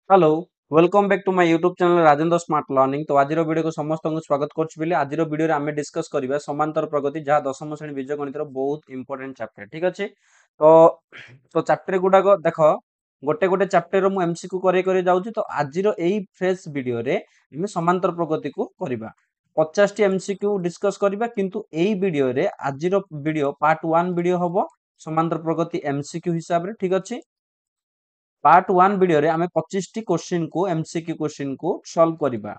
Hello welcome back to my YouTube channel Rajendra smart learning. तो आज video को समस्त स्वागत करुँ। आज वीडियो आम डिस्कस करवा समांतर प्रगति जहाँ दशम श्रेणी बीज गणित बहुत इंपोर्टेंट चैप्टर। ठीक अच्छे तो तो चैप्टर गुड़ाक देख गोटे गोटे चैप्टर मु एमसीक्यू कर जाऊँगी। तो आज फ्रेश वीडियो रे समांतर प्रगति को करवा 50 टी एमसीक्यू डिस्कस करवा। किंतु एई वीडियो रे आज वीडियो पार्ट 1 वीडियो हम समांतर प्रगति एमसीक्यू हिसाब रे। ठीक अच्छे पार्ट 1 वीडियो रे आमे 25 टी क्वेश्चन को एमसीक्यू क्वेश्चन को सॉल्व करबा।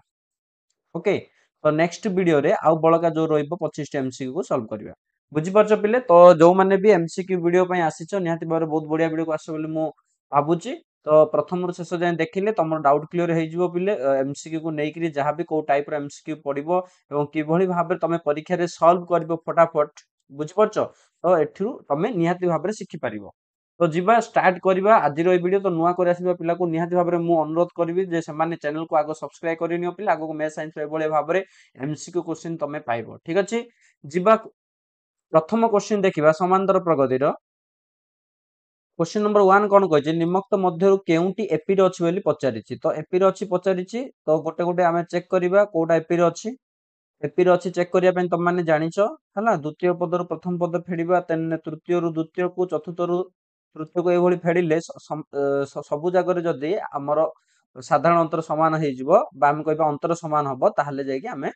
ओके तो नेक्स्ट वीडियो रे आउ बळका जो रहइबो 25 टी एमसीक्यू को सॉल्व करबा। बुझी परछ पिले। तो जो माने भी एमसीक्यू वीडियो पय आसीछ निहाती बारे बहुत बढ़िया वीडियो को आसे बोली मु भाबुची। तो प्रथम रु शेष जाय देखिले तमर डाउट क्लियर हे जिवो पिले। एमसीक्यू को नै करी जहां भी को टाइप रो एमसीक्यू पडिबो एवं किभଳି भाबे तमे परीक्षा रे सॉल्व करबो फटाफट। बुझी परछ तो एठिरु तमे निहाती भाबे सिखि परिबो। तो जीवा स्टार्ट करवा आज वीडियो। तो नुआ कर आसिबा पिला को निहाती भाबे मु अनुरोध करबी जे से चैनल को आगो सब्सक्राइब करनियो पिला आगो मैथ साइंस एभळे भाबे एमसीक्यू क्वेश्चन तमे पाइबो। ठीक अछि जीवा प्रथम क्वेश्चन देखिबा समांतर प्रगति रो। क्वेश्चन नंबर 1 कोन कहै निम्नलिखित मध्यरु केउंटी एपी रे अछि बोली पचारिछि। तो एपी रे अछि पचारिछि तो गोटे गोटे आमे चेक करबा कोडा एपी रे अछि। एपी रे अछि चेक करिया पय तम माने जानिछो हला द्वितीय पद रो प्रथम पद फेडिबा तेन तृतीय रु द्वितीय को चतुर्थ रु तृतीय को एभଳି फेडिले सबु जागर जदी हमर साधारण अंतर समान हे जिवो बा हम कहबा अंतर समान हबो ताहले जाय कि हमें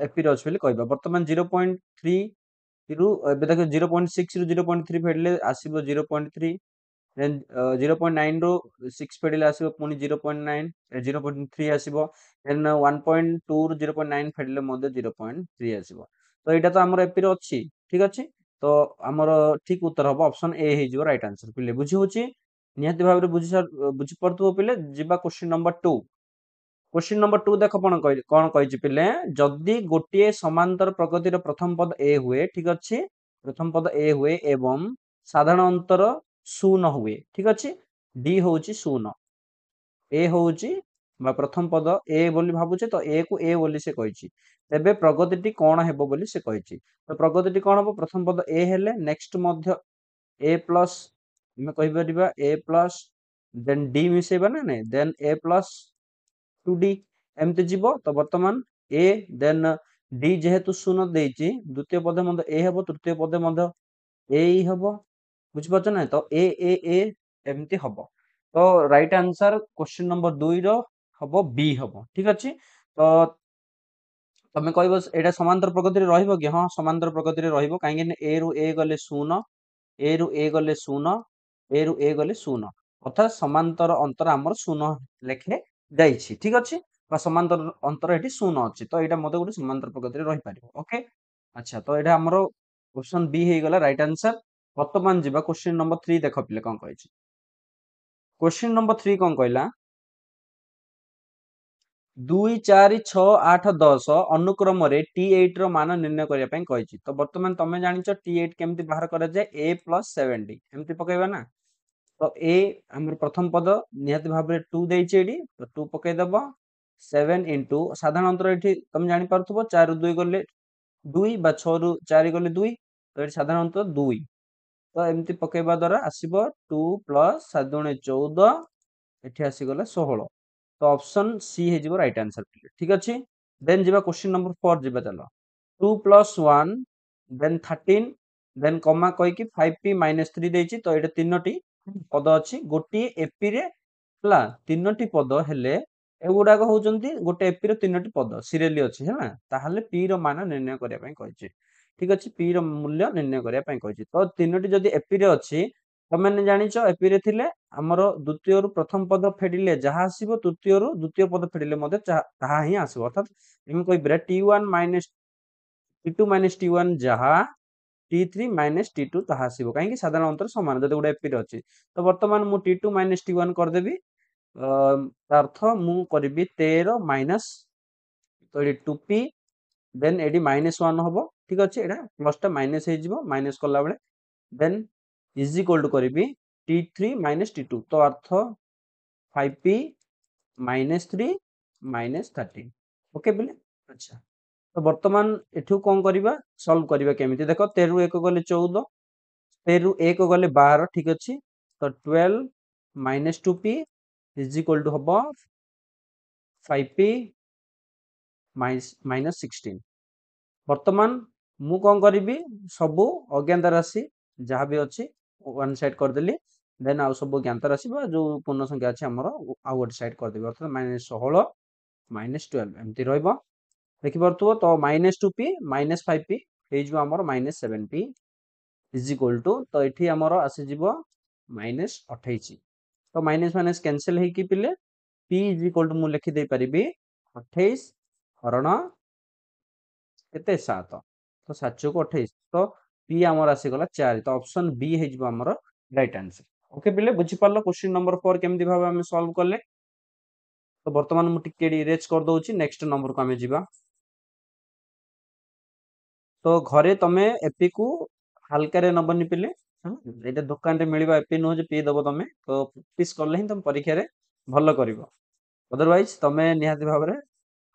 एपी रे अछि बोली कहबा। वर्तमान 0.3 रु एबे देखो 0.6 रु 0.3 फेडले आसीबो 0.3 देन 0.9 रु 6 फेडिले आसीबो पुनी 0.9 0.3 आसीबो देन 1.2 रु 0.9 फेडिले मधे 0.3 आसीबो। तो एटा तो हमर एपी रे अछि। ठीक अछि तो हमर ठीक उत्तर हबो ऑप्शन ए हे जिवो राइट आंसर। पिले बुझी होची निहाती भाबरे बुझी परतुबो पिले। जिबा क्वेश्चन नंबर 2। क्वेश्चन नंबर 2 देखो कोन कहिछि पिले जदी गोटिए समांतर प्रगतिर प्रथम पद ए हुए। ठीक अछि प्रथम पद ए हुए एवं साधारण अंतर शून्य हुए। ठीक अछि डी होची शून्य ए होची बा प्रथम पद ए बोली भाबुचे तो ए को ए बोली से कहिछि तेबे प्रगतिटी कोन हेबो बोली से कहिछि। तो प्रगतिटी कोन हबो प्रथम पद ए हेले नेक्स्ट मध्य ए प्लस हम कहि परिबा ए प्लस देन डी मिसेबा ना नै देन ए प्लस 2d एमते जीवो। तो वर्तमान ए देन डी जेहेतु शून्य देइछि द्वितीय पद मध्य ए हेबो तृतीय पद मध्य ए ही हबो। बुझि परछ ना तो ए एमती हबो। तो राइट आंसर क्वेश्चन नंबर 2 रो हबो बी हबो। ठीक अछि तो तमे कहबो एटा समांतर प्रगति रे रहइबो कि हां समांतर प्रगति रे रहइबो काहे कि ए रु ए गले शून्य ए रु ए गले शून्य ए रु ए गले शून्य अर्थात समांतर अंतर हमर शून्य लेखे जाइछि। ठीक अछि बा समांतर अंतर एठी शून्य अछि तो एटा मते गुटे समांतर प्रगति रे रहि पारिबो। ओके अच्छा तो एटा हमरो ऑप्शन बी हे गला राइट आंसर। वर्तमान जीवा क्वेश्चन नंबर 3 देखो पिले कोन कहिछि। क्वेश्चन नंबर 3 कोन कहला 2 4 6 8 10 अनुक्रम रे t8 रो मान निर्णय करिया पय कहिछि। तो वर्तमान तमे जानिछो t8 केमति बाहर करा जाय a + 7d एमति पकेबा ना। तो ए हमर प्रथम पद निहाती भाबरे 2 देइछि एडी तो 2 पके दबो 7 इनटू साधारण अंतर एठी तमे जानि परथबो 4 रु 2 गले 2 बा 6 रु 4 गले 2 तो एठी साधारण अंतर 2 तो एमती पकेबा द्वारा आसीबो 2 + 7 दुणे 14 एठी आसी गला 16। तो ऑप्शन सी हे जिवो राइट आंसर। ठीक अछि देन जिबा क्वेश्चन नंबर 4 जिबा चलो 2 + 1 देन 13 देन कमा कहि कि 5p - 3 देइछि। तो एटा तीनोटी पद अछि गोटी एपी रे हला तीनोटी पद हेले एगुडाक होउचंती गोटे एपी रे तीनोटी पद सीरियली अछि हला ताहाले p रो मान निर्णय करिया पय कहिछि। ठीक अछि p रो मूल्य निर्णय करिया पय कहिछि। तो तीनोटी जदी एपी रे अछि तमेने जानिछो एपी रे थिले हमरो द्वितीय रु प्रथम पद फेडिले जहा आसीबो तृतीय रु द्वितीय पद फेडिले मते ताहा ही आसीबो अर्थात हम कहि ब्रे t1 - t2 - t1 जहा t3 - t2 ताहा आसीबो काहे कि साधारण अंतर समान जदि गुडा एपी रे अछि। तो वर्तमान मु t2 - t1 कर देबी अर्थ मु करबी 13 माइनस तो एडी 2p देन एडी -1 हबो। ठीक अछि एडा प्लस टा माइनस हे जिवो माइनस कला बेले देन इज इक्वल टू करिबी t3 - t2 तो अर्थ 5p - 3 - 13 ओके बेले। अच्छा तो वर्तमान एठू कोन करिबा सॉल्व करिबा केमिति देखो 13 रु 1 गले 14 13 रु 1 गले 12 ठीक अछि तो 12 - 2p इज इक्वल टू हम 5p माइनस 16। वर्तमान मु कौन करी सबू अज्ञात राशि जहाँ भी अच्छी वन साइड करदेली देन आउ सब ज्ञात राशि जो पूर्ण संख्या अच्छी आमर आउ गोटे साइड करदेवी अर्थात -16 -12 एमती रहा देखिपो तो -2p -5p आमर -7p इज इक्वल टू तो ये आमर आसीज -28 तो माइनस माइनस कैंसिल होगी पिले p इज इक्वल टू मुझे लिखिदे पारि 28 हरण केते 7 तो 7 को 28 तो p आमर आसीगला 4 तो ऑप्शन बी है आमर राइट आंसर। ओके पिले बुझी पारलो क्वेश्चन नंबर 4 केमती भाबे हम सॉल्व करले। तो वर्तमान मु टिके इरेज कर दउची नेक्स्ट नंबर को हमें जीवा। तो घरे तमे एपी को हल्का रे नबनी पिले एटा दुकान रे मिलबा एपी नो जे पी दबो तमे तो प्रैक्टिस करले ही तुम परीक्षा रे भलो करिवो अदरवाइज तमे निहाती भाबरे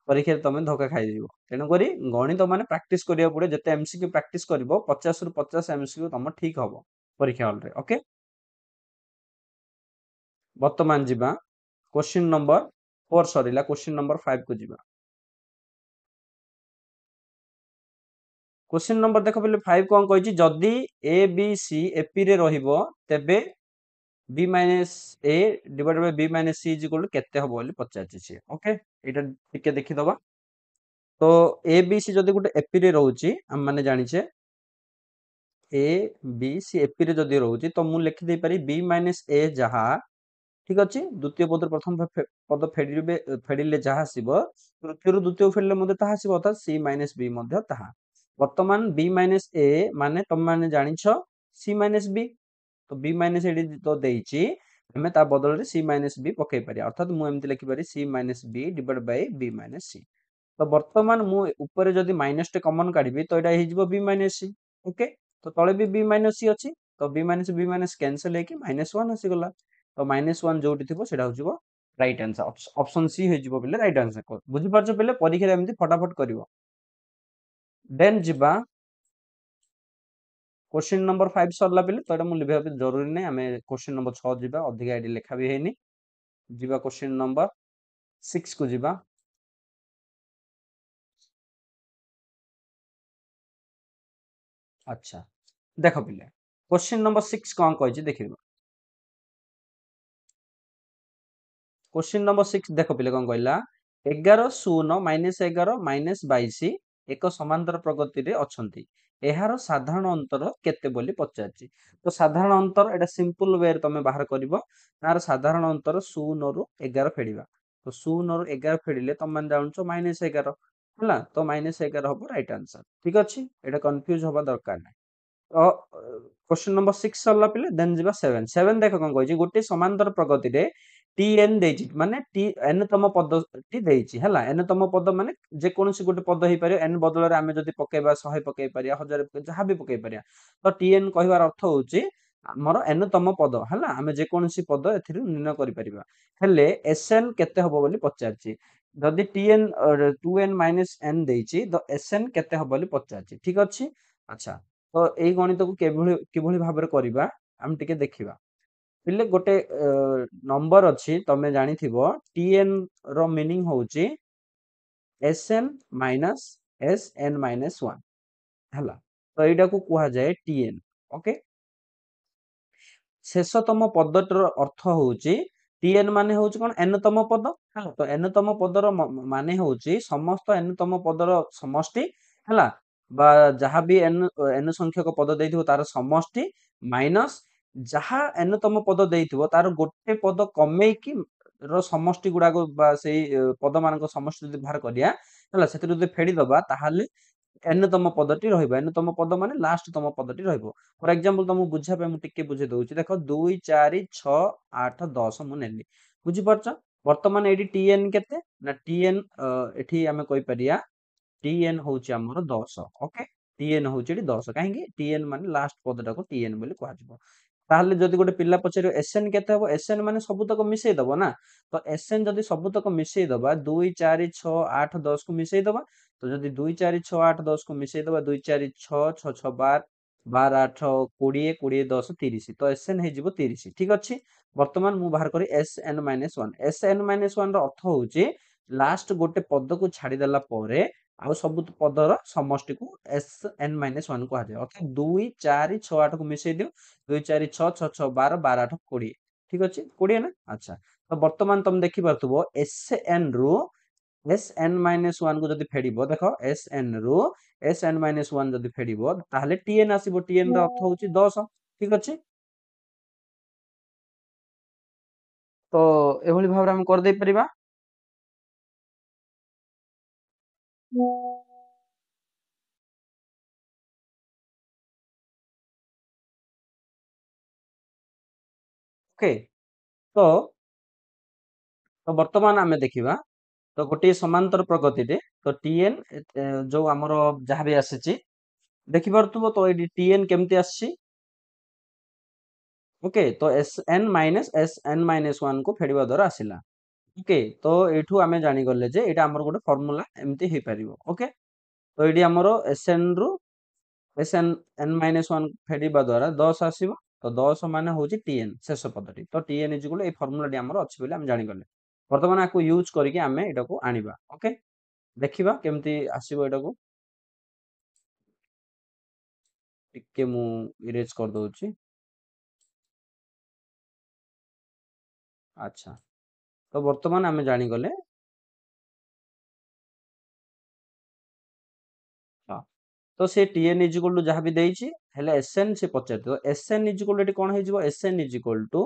परीक्षा रे तमे धोखा खाइ दिबो तेनु करी गणित माने प्रैक्टिस करिया पड़े जते एमसीक्यू प्रैक्टिस करिवो 50 रु 50 एमसीक्यू तम ठीक हबो परीक्षा हॉल रे। ओके वर्तमान जीवा question number 4 Sarila question number 5 को जीवा। क्वेश्चन नंबर देख पहले 5 कौन कही जदि ए बी सी एपी रे रहिबो तेबे B minus A divided by B minus C is equal to केते हबो बोली पचाछि छी। ओके एटा टिके देखि दबा। तो ए बी सी जदि गुटे एपी रे रहउची हम माने जानि छे ए बी सी एपी रे जदि रहउची तो मु लिखि दे पारी बी माइनस ए जहा ठीक अछि द्वितीय पद प्रथम पद फेडिले जहा आसीबो तृतीय रु द्वितीय फेडिले मध्ये ताहा आसीबो अर्थात सी माइनस बी मध्ये ताहा वर्तमान बी माइनस ए माने तुम माने जानि छ सी माइनस बी तो बी माइनस एडी तो देइची हमें ता बदल रे सी माइनस बी पकई पारि अर्थात मु एमति लिखि पारि C minus B divide by B minus C. तो वर्तमान मु ऊपर जदि माइनस टे कॉमन काढिबी तो एटा हे जिवो बी माइनस सी। ओके तो तळे भी बी माइनस सी अछि तो बी माइनस कैंसिल हे कि -1 आसी गला तो -1 जोटी थिबो सेटा हो जिवो राइट आंसर ऑप्शन सी हे जिवो बेले राइट आंसर बुझि पारछो बेले परीक्षा रे एमति फटाफट करिवो। देन जिबा क्वेश्चन नंबर 5 सरला बेले तो एटा मु लिखा जरूरी नै हमें क्वेश्चन नंबर 6 जिबा अधिक आईडी लेखा भी हेनी जिबा क्वेश्चन नंबर 6 को जिबा। अच्छा देखो पिले क्वेश्चन नंबर 6 कौन कहिछि देखिबो। क्वेश्चन नंबर 6 देखो पिले कौन कहला 11 0 -11 -22 एक समांतर प्रगति रे अछंती एहार साधारण अंतर केते बोली पचारछि। तो साधारण अंतर एटा सिंपल वे रे तमे बाहर करबो तार साधारण अंतर 0 रु 11 फेडिबा तो 0 रु 11 फेडिले तम मान जानछो -11 हला तो -11 हबो राइट आंसर ठीक अछि एटा कंफ्यूज होबा दरकार नै। तो क्वेश्चन नंबर 6 सरला पिले देन जिबा 7 7 देखो कोन कहै गोटे समांतर प्रगति रे tn देछि माने t n तम पद टी देछि हला n तम पद माने जे कोनसी गोटे पद हे पारे n बदल रे हमें जदी पकेबा 100 पकेइ पारिया 1000 जहां भी पकेइ पारिया तो tn कहबार अर्थ होछि हमर n तम पद हला हमें जे कोनसी पद एथिरु निर्णय करि परिबा हेले sn केते हबो बोली पचारछि जदी tn 2n n देछि तो sn केते हबो बोली पचारछि ठीक अछि। अच्छा तो एई गणित को किभଳି भाबरे करिबा हम टिके देखिबा पिले गोटे नंबर अछि तमे जानिथिबो tn रो मीनिंग होउची sn माइनस sn माइनस 1 हला तो एटा को कुहा जाय tn। ओके शेषतम पदटर अर्थ होउची tn माने होउची कोन n तम पद हला तो n तम पदर माने होउची समस्त n तम पदर समष्टि हला बा जहां भी n संख्यक पद देथिबो तार समष्टि माइनस जहां n तम पद देथिबो तार गोटे पद कमेई कि रो समष्टि गुडा को बा सेई पद मानक समष्टि जदि बाहर करिया हला सेतिर जदि फेडी दबा ताहाले n तम पदटी रहइबो n तम पद माने लास्ट तम पदटी रहइबो फॉर एग्जांपल तुम बुझा पे मु टिके बुझे दउची देखो 2 4 6 8 10 मु नेली बुझि परछ वर्तमान एडी tn केते ना tn एठी हमें कहि परिया tn होउची हमर 10 ओके tn होउची एठी 10 काहे कि tn माने लास्ट पदटा को tn बोली कहै जिवो ताहले जदि गोटे पिल्ला पछरे sn केते हबो sn माने सब तक मिसै दबो ना तो sn जदि सब तक मिसै दबा 2 4 6 8 10 को मिसै दबा तो जदि 2 4 6 8 10 को मिसै दबा 2 4 6 6 6 12 12 8 20 20 10 30 ତ Sn ହେଇଯିବ 30 ଠିକ ଅଛି। ବର୍ତ୍ତମାନ ମୁଁ ବାହାର କରି Sn-1 Sn-1 ର ଅର୍ଥ ହଉଛି ଲାଷ୍ଟ ଗୋଟେ ପଦକୁ ଛାଡିଦେଲା ପରେ ଆଉ ସବୁ ପଦର ସମଷ୍ଟିକୁ Sn-1 କୁହାଯାଏ। ଅର୍ଥାତ 2 4 6 8 କୁ ମିଶେଇ ଦିଅ 2 4 6 6 6 12 12 8 20 ଠିକ ଅଛି 20 ନା ଆଚ୍ଛା। ତ ବର୍ତ୍ତମାନ ତମେ ଦେଖିପାରୁଥିବ Sn ରୁ Sn-1 କୁ ଯଦି ଫେଡିବ ଦେଖ Sn ରୁ Sn-1 ଯଦି ଫେଡିବ ତାହେଲେ Tn ଆସିବ। Tn ର ଅର୍ଥ ହଉଛି 10 ଠିକ ଅଛି। ତ ଏଭଳି ଭାବରେ ଆମେ କରିଦେଇ ପାରିବା। ଓକେ ତ ତ ବର୍ତ୍ତମାନ ଆମେ ଦେଖିବା ତ ଗୋଟିଏ ସମାନ୍ତର ପ୍ରଗତିରେ ତ Tn ଯୋଉ ଆମର ଯାହା ବି ଆସିଛି ଦେଖିପାରୁଥିବ ତ ଏଇଠି Tn କେମିତି ଆସିଛି। ଓକେ ତ Sn-1 କୁ ଫେଡିବା ଦ୍ୱାରା ଆସିଲା। ଓକେ ତ ଏଇଠୁ ଆମେ ଜାଣିଗଲେ ଯେ ଏଇଟା ଆମର ଗୋଟେ ଫର୍ମୁଲା ଏମିତି ହେଇପାରିବ। ଓକେ ତ ଏଇଠି ଆମର Sn ରୁ Sn-1 ଫେଡିବା ଦ୍ୱାରା 10 ଆସିବ। ତ 10 ମାନେ ହଉଛି Tn ଶେଷ ପଦଟି। ତ Tn ଏଇ ଫର୍ମୁଲାଟି ଆମର ଅଛି ବୋଲି ଆମେ ଜାଣିଗଲେ। ବର୍ତ୍ତମାନ ଆକୁ ୟୁଜ କରିକି ଆମେ ଏଟାକୁ ଆଣିବା। ଓକେ ଦେଖିବା କେମିତି ଆସିବ ଏଟାକୁ। ଟିକେ ମୁଁ ଇରେଜ କରିଦଉଛି। ଆଚ୍ଛା ତ ବର୍ତ୍ତମାନ ଆମେ ଜାଣିଗଲେ। ହଁ ତ ସେ Tn ଇଜିକଲ ଟୁ ଯାହା ବି ଦେଇଛି ହେଲେ Sn ସେ ପଚାରିଥିବ Sn ଇଜିକଲ ଏଠି କଣ ହେଇଯିବ Sn ଇଜିକଲ ଟୁ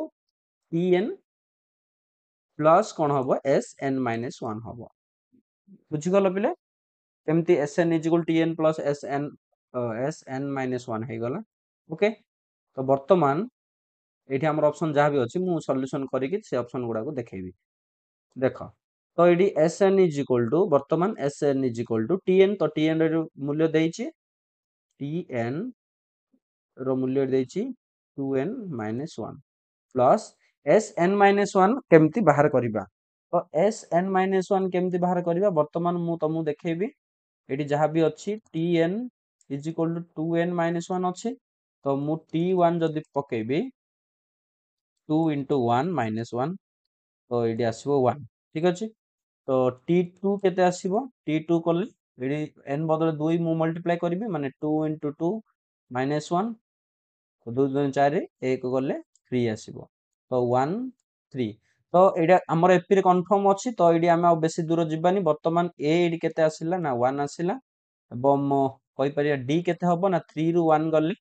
Tn ପ୍ଲସ କଣ ହବ Sn-1 ହବ। ବୁଝିଗଲ ପିଲେ କେମିତି Sn ଇଜିକଲ Tn ପ୍ଲସ Sn-1 ହେଇଗଲା। ଓକେ ତ ବର୍ତ୍ତମାନ ଏଇଠି ଆମର ଅପସନ ଯାହା ବି ଅଛି ମୁଁ ସଲ୍ୟୁସନ କରିକି ସେ ଅପସନ ଗୁଡାକୁ ଦେଖେଇବି। ଦେଖ ତ ଏଇଠି Sn ଇଜିକଲ ଟୁ ବର୍ତ୍ତମାନ Sn ଇଜିକଲ ଟୁ Tn ତ Tn ର ମୂଲ୍ୟ ଦେଇଛି Tn ର ମୂଲ୍ୟ ଦେଇଛି 2n-1 ପ୍ଲସ୍ Sn-1 କେମିତି ବାହାର କରିବା। ତ Sn-1 କେମିତି ବାହାର କରିବା ବର୍ତ୍ତମାନ ମୁଁ ତମକୁ ଦେଖେଇବି। ଏଠି ଯାହା ବି ଅଛି Tn ଇଜିକଲ ଟୁ 2n-1 ଅଛି। ତ ମୁଁ T1 ଯଦି ପକେଇବି 2 into 1 minus 1 ତ ଏଇଠି ଆସିବ 1 ଠିକ ଅଛି। ତ T2 କେତେ ଆସିବ T2 କଲେ ଏଠି n ବଦଳରେ 2 ମୁଁ ମଲ୍ଟିପ୍ଲାଏ କରିବି ମାନେ 2 into 2 minus 1 2 2 4 1 ଗଲେ 3 ଆସିବ। ତ 1 3 ତ ଏଇଟା ଆମର ଏପିରେ କନଫର୍ମ ଅଛି। ତ ଏଇଠି ଆମେ ଆଉ ବେଶୀ ଦୂର ଯିବାନି। ବର୍ତ୍ତମାନ a ଏଇଠି କେତେ ଆସିଲା ନା 1 ଆସିଲା ଏବଂ କହିପାରିବା d କେତେ ହବ ନା 3 ରୁ 1 ଗଲେ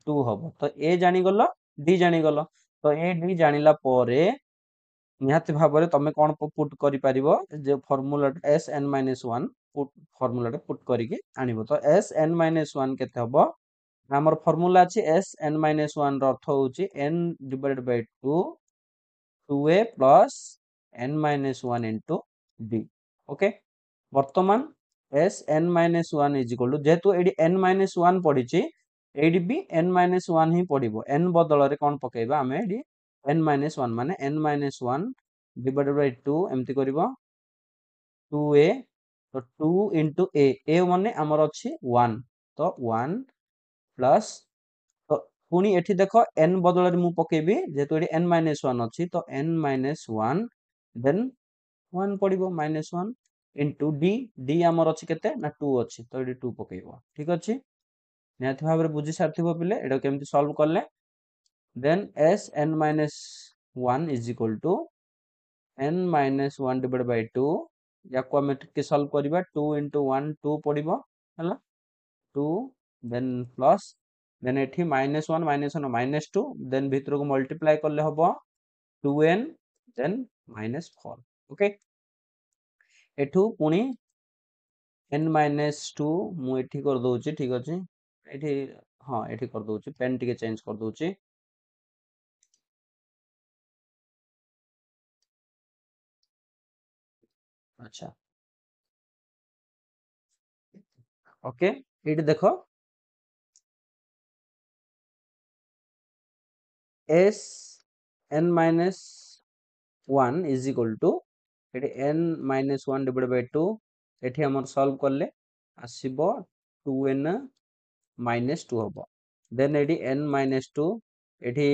2 ହବ। ତ a ଜାଣିଗଲ d ଜାଣିଗଲ ତ a d ଜାଣିଲା ପରେ ନିହାତି ଭାବରେ ତମେ କଣ ପୁଟ୍ କରିପାରିବ ଯେ ଫର୍ମୁଲା Sn-1 ଫର୍ମୁଲାଟା ପୁଟ୍ କରିକି ଆଣିବ। ତ Sn-1 କେତେ ହବ ଆମର ଫର୍ମୁଲା ଅଛି Sn-1 ର ଅର୍ଥ ହଉଛି n divided by 2 2a plus n-1 into d। Okay ବର୍ତ୍ତମାନ Sn-1 is equal to ଯେହେତୁ ଏଇଠି n-1 ପଡିଛି ଏଇଠି ବି n-1 ହିଁ ପଡିବ। n ବଦଳରେ କଣ ପକେଇବା ଆମେ ଏଇଠି n-1 ମାନେ n-1 divided by 2 ଏମିତି କରିବ 2a ତ 2 into a ମାନେ ଆମର ଅଛି 1 ତ 1 ପ୍ଲସ୍ ତ ପୁଣି ଏଠି ଦେଖ n ବଦଳରେ ମୁଁ ପକେଇବି ଯେହେତୁ ଏଠି n-1 ଅଛି ତ n-1 ଦେନ୍ 1 ପଡିବ -1 ଇଣ୍ଟୁ d ଆମର ଅଛି କେତେ ନା 2 ଅଛି ତ ଏଠି 2 ପକେଇବ ଠିକ ଅଛି। ନିହାତି ଭାବରେ ବୁଝି ସାରିଥିବ ପିଲେ ଏଟା କେମିତି ସଲ୍ଭ କଲେ। ଦେନ୍ Sn-1 is equal to n-1 divided by 2 याको ଆମେ ଟିକେ ସଲ୍ଭ କରିବା 2 into 1 2 ପଡିବ ହେଲା 2 ଦେନ୍ ପ୍ଲସ୍ ଦେନ୍ ଏଠି -1 -2 ଦେନ୍ ଭିତରକୁ ମଲ୍ଟିପ୍ଲାଏ କଲେ ହବ 2n ଦେନ୍ -4 ଓକେ ଏଠୁ ପୁଣି n-2 ମୁଁ ଏଠି କରିଦଉଛି ଠିକ ଅଛି ଏଠି ହଁ ଏଠି କରିଦଉଛି ପେନ୍ ଟିକେ ଚେଞ୍ଜ କରିଦଉଛି। ଆଚ୍ଛା ଓକେ ଏଇଠି ଦେଖ Sn-1 is equal to ଏଠି n-1 divided by 2 ଏଠି ଆମର ସଲ୍ଭ କଲେ ଆସିବ 2n -2 ହବ देन एडी n-2 एठी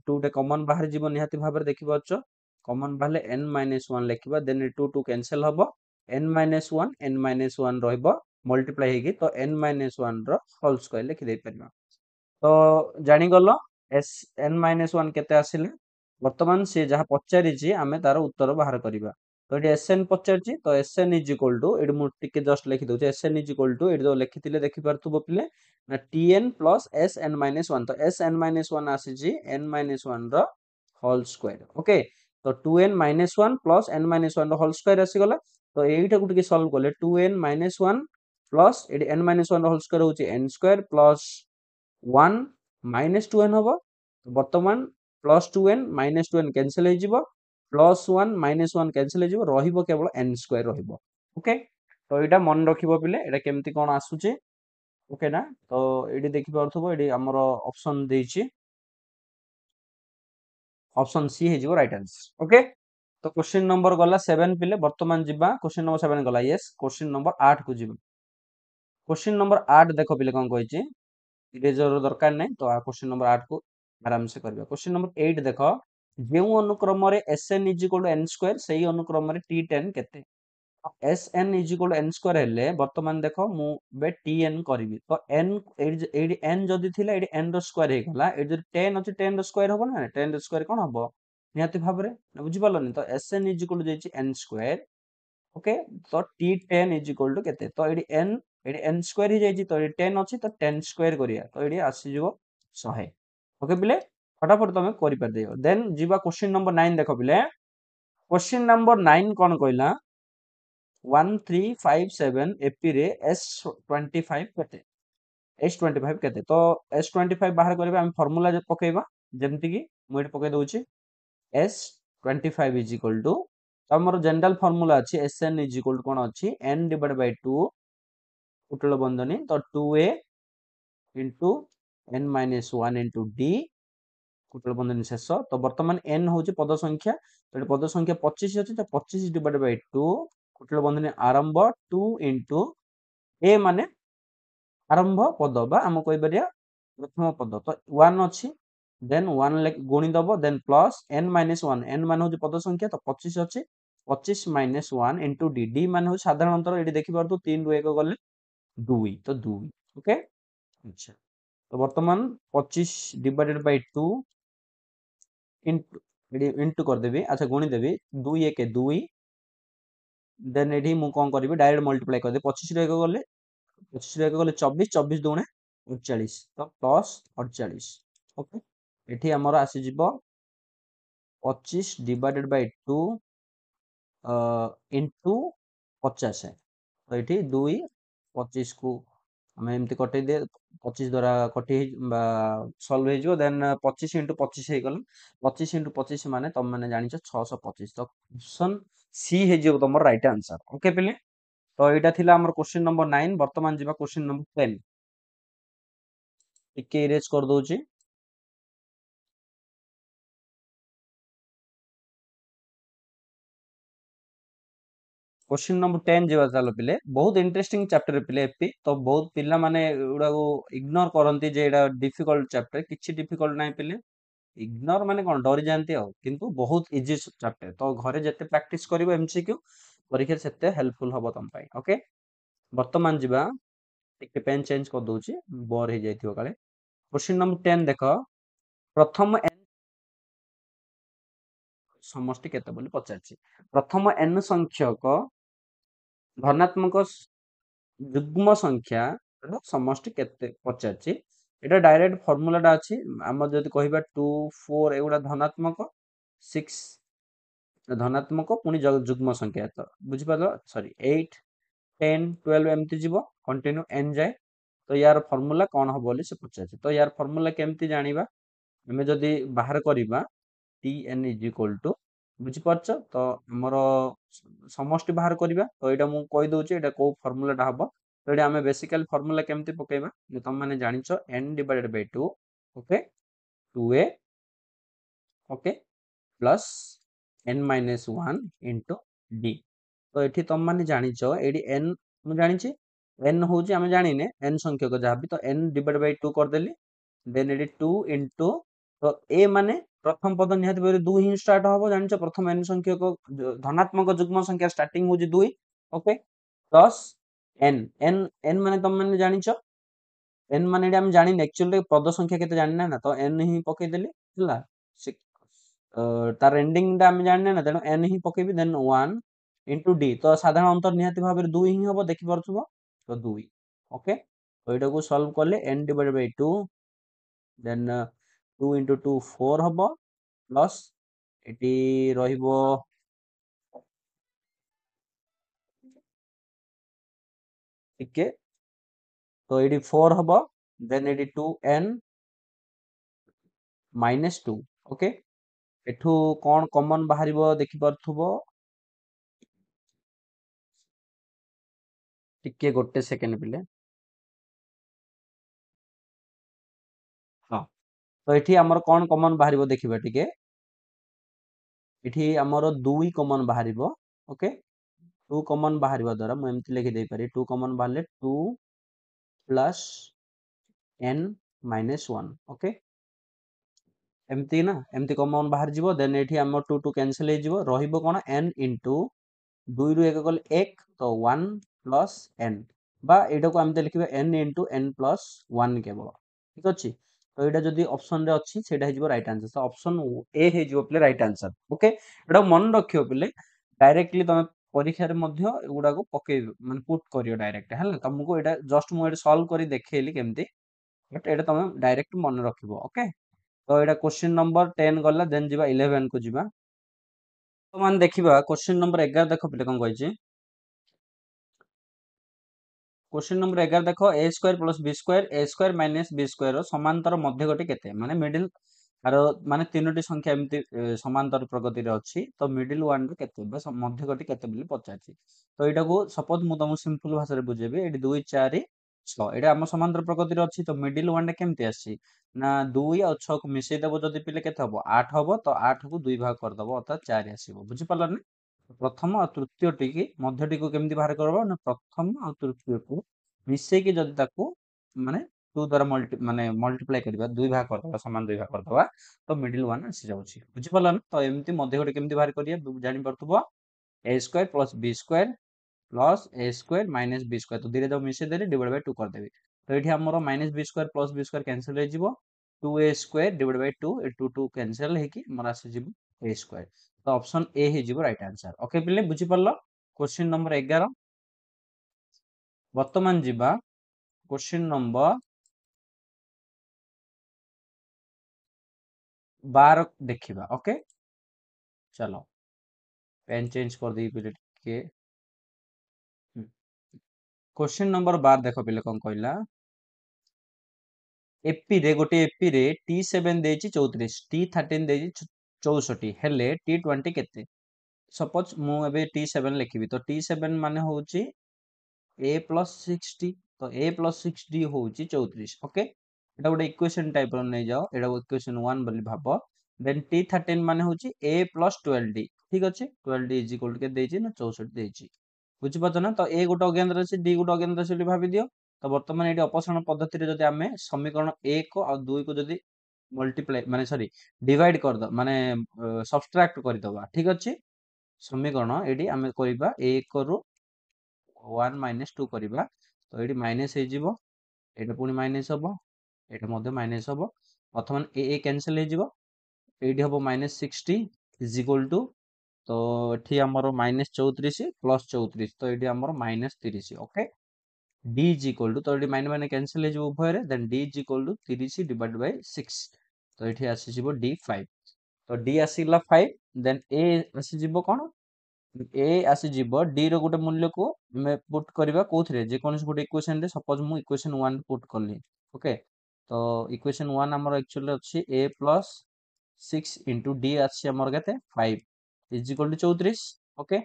2 टे कॉमन बाहर जीव निहाती भाबरे देखि पाछो कॉमन बाहले n-1 लेखिबा देन 2 2 कैंसिल हबो n-1 रहइबो मल्टीप्लाई हेगी तो n-1 रो होल स्क्वायर लिखि दे परिबा तो जानी गलो s n-1 केते आसिले वर्तमान से जहा पचारिछि आमे तार उत्तर बाहर करिबा तो एटी sn पचारिछि तो sn इज इक्वल टू एटी मु टिके जस्ट लिखि दउछि sn इज इक्वल टू एटी जो लिखितिले देखि पारथुबो पिले ना tn प्लस sn-1 तो sn-1 आसीछि n-1 रो होल स्क्वायर ओके तो 2n-1 प्लस n-1 रो होल स्क्वायर आसी गला तो एइटा को टिके सॉल्व करले 2n-1 प्लस एटी n-1 रो होल स्क्वायर होछि n square plus 1 minus 2n हबो तो वर्तमान plus 2n minus 2n cancel हो जिवो प्लस 1 माइनस 1 कैंसिल हो जिवो रहिबो केवल n स्क्वायर रहिबो ओके तो एटा मन रखिबो पिले एटा केमती कोन आसुचे ओके ना तो एडी देखि पारथबो एडी हमर ऑप्शन देछि ऑप्शन सी हे जिवो राइट आंसर ओके तो क्वेश्चन नंबर गला 7 पिले वर्तमान जिबा क्वेश्चन नंबर 7 गला यस क्वेश्चन नंबर 8 को जिबा क्वेश्चन नंबर 8 देखो पिले कोन कहिछि इरेजर दरकार नहीं तो क्वेश्चन नंबर 8 को आराम से करबा क्वेश्चन नंबर 8 देखो जेउ अनुक्रम रे sn n स्क्वायर सही अनुक्रम रे t10 केते sn n स्क्वायर हेले वर्तमान देखो मु बे tn करबी तो n एडी n जदी थिला एडी n रो स्क्वायर हे गला एडी जदी 10 अछि 10 रो स्क्वायर होबो ना 10 रो स्क्वायर कोन होबो निहाती भाबरे बुझि पालनी तो sn जेछि n स्क्वायर ओके तो t10 केते तो एडी n स्क्वायर ही जाइछि तो एडी 10 अछि तो 10 स्क्वायर करिया तो एडी आसी जिवो 100 ओके पिले फटाफट तमे करि पार दियो देन जिबा क्वेश्चन नंबर 9 देखो पिले क्वेश्चन नंबर 9 कोन कहला 1357 एपी रे s25 केते s25 केते तो s25 बाहर करबा हम फार्मूला जे पकेबा जेमति कि मु एटी पके दउछि s25 तो हमर जनरल फार्मूला अछि sn कोन अछि n डिवाइड बाय 2 कुटल बंधनी तो 2a into n-1 into d कुटल बंधनी शेष तो वर्तमान n होची पद संख्या तो पद संख्या 25 अछि तो 25 डिवाइड बाय 2 कुटल बंधनी आरंभ 2 into a माने आरंभ पद बा हम कहि परिया प्रथम पद तो 1 अछि देन 1 गुणी दबो देन प्लस n-1 n मान होची पद संख्या तो 25 अछि 25 माइनस 1 into d d मान हो साधारण अंतर एडी देखि पारतो 3 रु 1 गले 2 तो 2 ओके अच्छा तो वर्तमान 25 डिवाइडेड बाय 2 इंटू कर देबी अच्छा गुणी देबी 2 1 2 देन एठी मु कोन करबी डायरेक्ट मल्टीप्लाई कर दे 25 रे 1 गले 25 रे 1 गले 24 24 दुणे 39 तो प्लस 48 ओके एठी हमर आसी जिवो 25 डिवाइडेड बाय 2 इंटू 50 तो एठी 2 25 को हम एमती कटै दे 25 द्वारा कटि सॉल्व हे जो देन 25 into 25 हे गल 25 into 25 माने तुम माने जानि छ 625 तो ऑप्शन सी हे जो तुमर राइट आंसर ओके पिले तो एटा थिला हमर क्वेश्चन नंबर 9 वर्तमान जिबा क्वेश्चन नंबर 10 टिके इरेज कर दोची क्वेश्चन नंबर 10 जेवा चालो पिले बहुत इंटरेस्टिंग चैप्टर पिले एपी तो बहुत पिला माने एडा को इग्नोर करंती जे एडा डिफिकल्ट चैप्टर किछि डिफिकल्ट नाही पिले इग्नोर माने कोन डरि जानती हो किंतु बहुत इजी चैप्टर तो घरे जते प्रैक्टिस करिवो एमसीक्यू परीक्षा सेते हेल्पफुल हबो तम पाई ओके वर्तमान जिबा टिके पेन चेंज कर दोची बोर हे जाइथियो काले क्वेश्चन नंबर 10 देखो प्रथम n समष्टि केते बोली पचारछि प्रथम n संख्यक धनात्मक युग्म संख्या समष्टि केते पचारछि एटा डायरेक्ट फार्मूला टा अछि हम जदि कहिबा 2 4 एगुडा धनात्मक 6 धनात्मक पुनी युग्म संख्या तो बुझि पालो सॉरी 8 10 12 एमती जीवो कंटिन्यू n जाए तो यार फार्मूला कोन हो बोली से पचारछि तो यार फार्मूला केमती जानिबा हमें जदि बाहर करिबा tn बुझि पारछ तो हमर समष्टि बाहर करिबा तो एटा मु कहि दोछि एटा को फार्मूला टा हबो तो एटा हमें बेसिकली फार्मूला केमती पकेबा जे तुम माने जानिछो n divided by 2 okay 2a okay plus n-1 into d तो एठी तुम माने जानिछो एडी n मु जानिछि n होउछि हमें जानिने n संख्यक जहाबी तो n डिवाइड बाय 2 कर देली देन एटी 2 इंटू तो ए माने प्रथम पद निहाती भाବରେ 2 ହିଁ स्टार्ट हबो जानिଛ प्रथम n संख्यक धनात्मक जुग्म संख्या स्टार्टिंग होजी 2 okay plus n n n माने तुम माने जानिଛ n माने एटा हम जानि एक्चुअली पद संख्या केते जानि ना तो n ही पके देली हला तार एंडिंग टा हम जानि ना तेनो n ही पकेबी देन 1 इंटू d तो साधारण अंतर निहाती भाବରେ 2 ही हबो देखि परथुबो तो 2 ओके तो एटा को सॉल्व करले n divided by 2 then 2 into 2 4 हबो प्लस एटी रहिबो टिके तो एटी 4 हबो देन एटी 2n माइनस 2 ओके एठू कोन कॉमन बाहरिबो देखि परथुबो टिके गोटे सेकंड पिले हां तो एठी हमर कोन कॉमन बाहरिबो देखिबा टिके एठी हमर 2 कॉमन बाहरिबो ओके 2 कॉमन बाहरिबा द्वारा म एमति लिखि देई पारि 2 कॉमन बाहरले 2 प्लस n माइनस 1 ओके एमती ना एमती कॉमन बाहर जीवो देन एठी हमर 2 2 कैंसिल हे जीवो रहिबो कोन n इनटू 2 रु 1 गले 1 तो 1 प्लस n बा एटा को हमते लिखिबे n इनटू n प्लस 1 केवल ठीक अछि तो एटा जदी ऑप्शन रे अछि सेटा हे जीवो राइट आंसर तो ऑप्शन ए हे जीवो प्ले राइट आंसर ओके एटा मन रखियो प्ले डायरेक्टली तमे परीक्षा रे मध्य एगुडा को पके माने पुट करियो डायरेक्ट हला तुमको एटा जस्ट मु एटा सॉल्व करी देखैली केमती बट एटा तमे डायरेक्ट मन रखिबो ओके तो एटा क्वेश्चन नंबर 10 गला देन जिबा 11 को जिबा तो मान देखिबा क्वेश्चन नंबर 11 देखो पिले कोन कहै छै क्वेश्चन नंबर 11 देखो a square plus b square a square minus b square समांतर मध्यगति केते माने मिडिल आरो माने तीनोटी संख्या एमती समांतर प्रगति रे अछि तो मिडिल वन रे केते बस मध्यगति केते बोली पचाछि तो एटा को सपोज मु तुम सिंपल भाषा रे बुझेबी एटी 2 4 6 एटा हम समांतर प्रगति रे अछि तो मिडिल वन रे केमती आछि ना 2 और 6 को मिसै देबो जदी पिले केते हबो 8 हबो तो 8 को 2 भाग कर दबो अर्थात 4 आसीबो बुझि पालो ना प्रथम और तृतीय टी मध्यटी को केमती बाहर करबो ना प्रथम और तृतीय को मिसै कि जदी ताको माने 2 द्वारा माने मल्टीप्लाई करबा 2 भाग करदबा समान 2 भाग करदबा तो मिडिल वन आसी जाउची बुझि पालो ना तो एमती मध्यगटी केमती बाहर करिया जानि परथबो a square plus b square plus a square minus b square तो धीरे धीरे मिसै देले डिवाइड बाय 2 कर देबे तो एठी हमरो minus b square plus b square cancel हो जिवो 2a square divide by 2 a 2 2 cancel हे कि हमर आसी जिवो a स्क्वायर तो ऑप्शन ए हे जिवो राइट आंसर ओके पिले बुझि पारलो क्वेश्चन नंबर 11 वर्तमान जिबा क्वेश्चन नंबर 12 देखिबा ओके चलो पेन चेंज कर दी पिले के क्वेश्चन नंबर 12 देखो पिले कोन कहला एपी रे गोटे एपी रे T7 देछि 34 T13 देछि 64 हेले T20 केते सपोज मु एबे T7 लिखिबी तो T7 माने होउची a प्लस 60 तो a प्लस 60 होउची 34 ओके एटा गोटे इक्वेशन टाइप रो नै जाओ एटा इक्वेशन 1 बोली भाबो देन T13 माने होउची a प्लस 12d ठीक अछि 12d इज इक्वल टू के देछि ना 64 देछि बुझि पाछो ना तो a गोटे अज्ञात राशि d गोटे अज्ञात राशि बोली भाबी दियो तो वर्तमान एटी अपसरण पद्धति रे जदी हमें समीकरण 1 और 2 को जदी मल्टीप्लाई माने सॉरी डिवाइड कर दो माने सब्सट्रैक्ट कर दबा ठीक अछि समीकरण एटी हमें करिबा 1 रु 1 माइनस 2 करिबा तो एटी माइनस हे जिवो एटा पुनी माइनस हबो एटा मध्ये माइनस हबो वर्तमान ए कैंसिल हे जिवो एटी हबो माइनस 60 इज इक्वल टू तो एठी हमरो माइनस 34 प्लस 34 तो एटी हमरो minus 30 okay d is equal to तो एटी माइनस माइनस कैंसिल हे जिवो उभय रे then d is equal to 30 divided by 6 तो एठी आसी जिवो d 5 तो d आसीला 5 देन a आसी जिवो कोन ए आसी जीवो डी रो गोटे मूल्य को मैं पुट करबा कोथरे जे कोनस गोटे इक्वेशन रे सपोज मु इक्वेशन 1 पुट करली ओके तो इक्वेशन 1 हमर एक्चुअली अछि a प्लस 6 इनटू d आछि हमर केते 5 इज इक्वल टू 34 ओके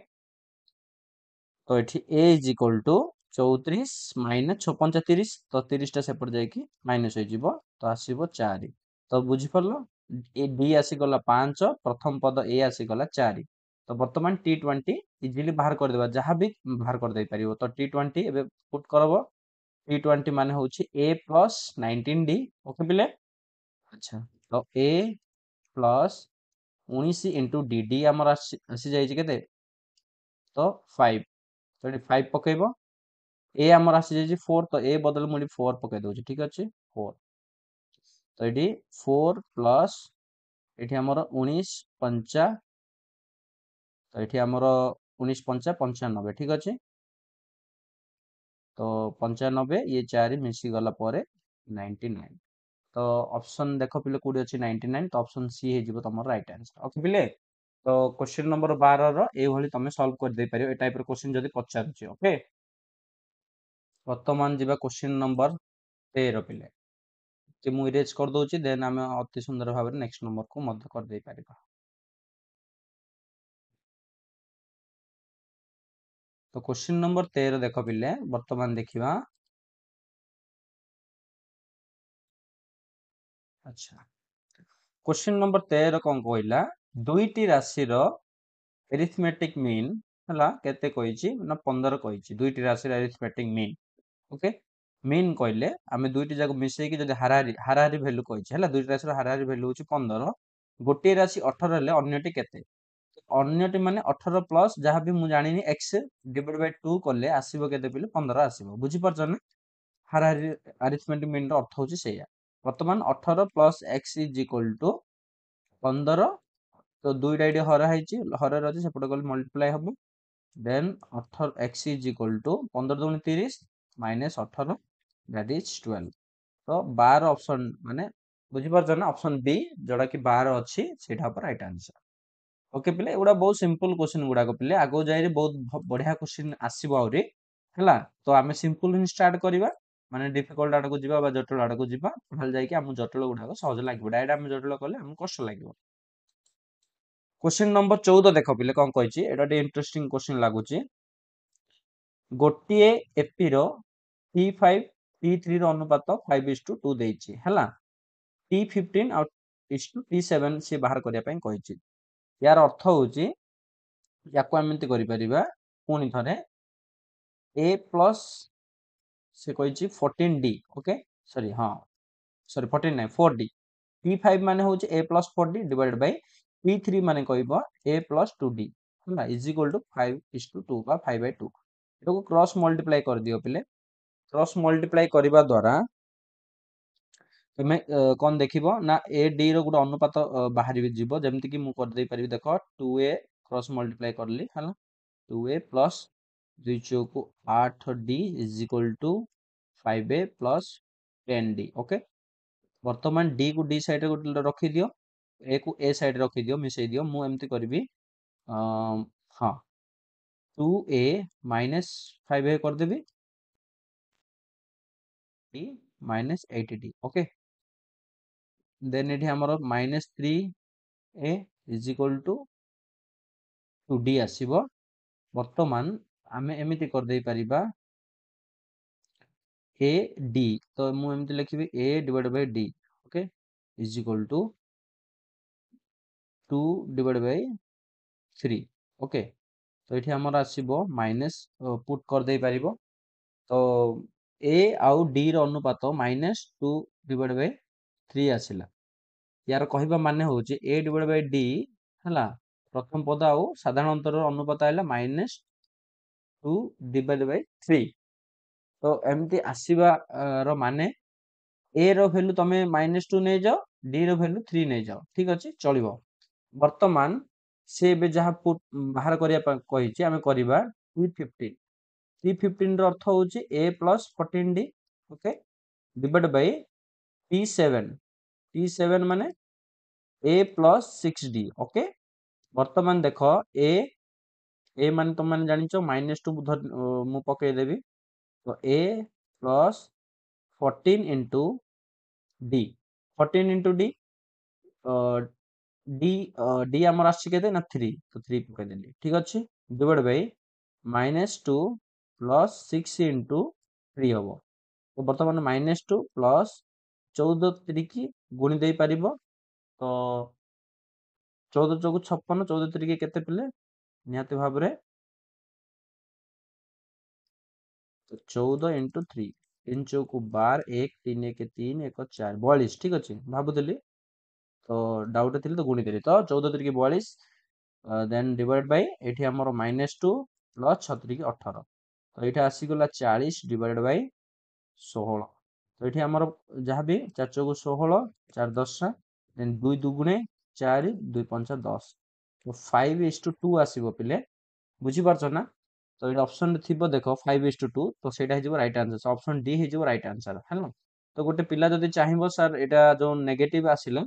तो एठी a is equal to 34 minus 56 30 तो 30 टा सेपट जाय कि माइनस हो जिवो तो आसीबो 4 तो बुझि परलो ए d आसी गला 5 प्रथम पद a आसी गला 4 तो वर्तमान T20 इजिली बाहर कर देबा जहां भी बाहर कर दे परिबो तो T20 एबे पुट करबो T20 माने होछि a प्लस 19d ओके पिले अच्छा तो ए प्लस 19 इंटू डी डी आमर आसी जाइए केते तो 5 तो ये 5 पकेब ए आमर आसी जाइए 4 तो ए बदल मुझे 4 पके दूसरी ठीक अच्छे 4 तो ये 4 प्लस ये आमर 19 पंचा तो ये आमर 19 पंचा 95 ठीक अच्छे तो 95 ये 4 मिसी गला परे 99 तो ऑप्शन देख पिले कोडी अछि 99 तो ऑप्शन सी हे जिवो तमर राइट आंसर ओके पिले तो क्वेश्चन नंबर 12 रो ए भली तमे सॉल्व कर दे परियो ए टाइप रो क्वेश्चन जदी पचारुछि ओके वर्तमान जिबा क्वेश्चन नंबर 13 पिले कि मु इरेज कर दोछि देन हमें अति सुंदर भाबरे नेक्स्ट नंबर को मध्य कर दे परिबा तो क्वेश्चन नंबर 13 देखो पिले वर्तमान देखिबा अच्छा क्वेश्चन नंबर 13 कोन कहला दुईटी राशि रो एरिथमेटिक मीन हला केते कहिछि ना 15 कहिछि दुईटी राशि रो एरिथमेटिक मीन ओके मीन कहले आमे दुईटी जाको मिसै कि जदी हाराहारी हाराहारी वैल्यू कहिछि हला दुईटी राशि रो हाराहारी वैल्यू होछि 15 गोटे राशि 18 हेले अन्यटी केते अन्यटी माने 18 प्लस जहाँ भी मु जानिनी x डिवाइड बाय 2 करले आसीबो केते पिले 15 आसीबो बुझी परछ ना हाराहारी अरिथमेटिक मीन रो अर्थ होछि सेया वर्तमान 18 plus x is equal to 15 तो दुईटा एठी हरा ହେଇଛି ହରରେ ଅଛି ସେପଟେ ଗଲେ ମଲ୍ଟିପ୍ଲାଏ ହବ then 18 x is equal to 15 दूनी 30 माइनस 18 दैट इज 12 तो 12 ऑप्शन माने बुझी पारछ ना ऑप्शन बी जोड़ा कि 12 अछि सेटा पर राइट आंसर ओके पिले एगुडा बहुत सिंपल क्वेश्चन गुडा को पिले आगो जाई बहुत बढ़िया क्वेश्चन आसीबो आउरी हला तो आमे सिंपल ही स्टार्ट करिबा माने डिफिकल्ट आडको जिबा बा जटिल आडको जिबा भल जाई कि हम जटिल गुडा को सहज लागिबो डायरेक्ट हम जटिल करले हम कष्ट लागिबो क्वेश्चन नंबर 14 देखो पिले कोन कहिछि एटा टे इंटरेस्टिंग क्वेश्चन लागुछि गोटिए एपी रो T5 T3 रो अनुपात 5:2 देइछि हला T15 और T7 से बाहर करिया पई कहिछि यार अर्थ होछि याको हम एमति करि परिबा पुनी थरे a प्लस से कहिछि 14d ओके सॉरी हां सॉरी 14 नहीं 4d P5 माने होछि a plus 4d divided by P3 माने कहबो a प्लस 2d हला इज इक्वल टू 5:2 बा 5/2 एटाको क्रॉस मल्टीप्लाई कर दियो पिले क्रॉस मल्टीप्लाई करिबा द्वारा तमे कोन देखिबो ना a d रो गुड अनुपात बाहरी जिवो जेमति कि मु कर दे परिबि देखो 2a क्रॉस मल्टीप्लाई करली हला 2a प्लस 2 चौको 8d is equal to 5a plus 10d okay वर्तमान d को d साइड रे गोटे रखि दियो a को a साइड रे रखि दियो मिसै दियो मु एमति करबी हां 2a माइनस 5a कर देबी d minus 8d okay then एठी हमर minus 3a is equal to 2d आसीबो वर्तमान आमे एमिति कर देई परिबा a d तो मु एमिति लिखिबी a divide by d okay is equal to 2 divide by 3 okay तो एठी हमर आसीबो माइनस पुट कर देई परिबो तो a आउ d रो अनुपात -2 डिवाइड बाय 3 आसिला यार कहबा माने होची a डिवाइड बाय d हला प्रथम पद आउ साधारण अंतर अनुपात आइला -2 डिवाइड बाय 3 तो एमती आसीबा रो माने a रो वैल्यू तमे -2 नै जाओ d रो वैल्यू 3 नै जाओ ठीक अछि चलिबो वर्तमान से बे जहा पुट बाहर करिया कहिछि आमे करिबा 315 315 रो अर्थ होची a plus 14d okay divide by t7 माने a प्लस 6d ओके वर्तमान देखो a माने तुम माने जानिचो -2 मु पके देबी तो a plus 14 into d 14 into d d d हमर आछि केते ना 3 तो 3 पके देली ठीक अछि डिवाइड बाय -2 प्लस 6 इंटू 3 हबो तो वर्तमान -2 प्लस 14 3 गुणी देई परिबो तो 14 चौको 56 14 3 केते पिले निहाती भाबरे तो 14 इंटू 3 3 चौकु 12 1 3 1 3 1 4 42 ठीक अच्छे भाବୁली तो डाउट थी तो गुणी तो 14 3 42 देन डिवाइड बाय एठी हमर -2 प्लस 6 3 18 तो ये आसीगला 40 डिवाइड बाय 16 तो ये आमर जहाँ भी 4 चौकु 16 4 10 देन 2 दुगुणे 4 2 5 10 तो 5:2 आसीबो पिले बुझीपारछ ना तो ये ऑप्शन थी देख 5:2 तो सेटा हो राइट आंसर ऑप्शन डी हो राइट आंसर है तो गोटे पिला जदि चाहिए सर यहाँ जो नेगेटिव आसिला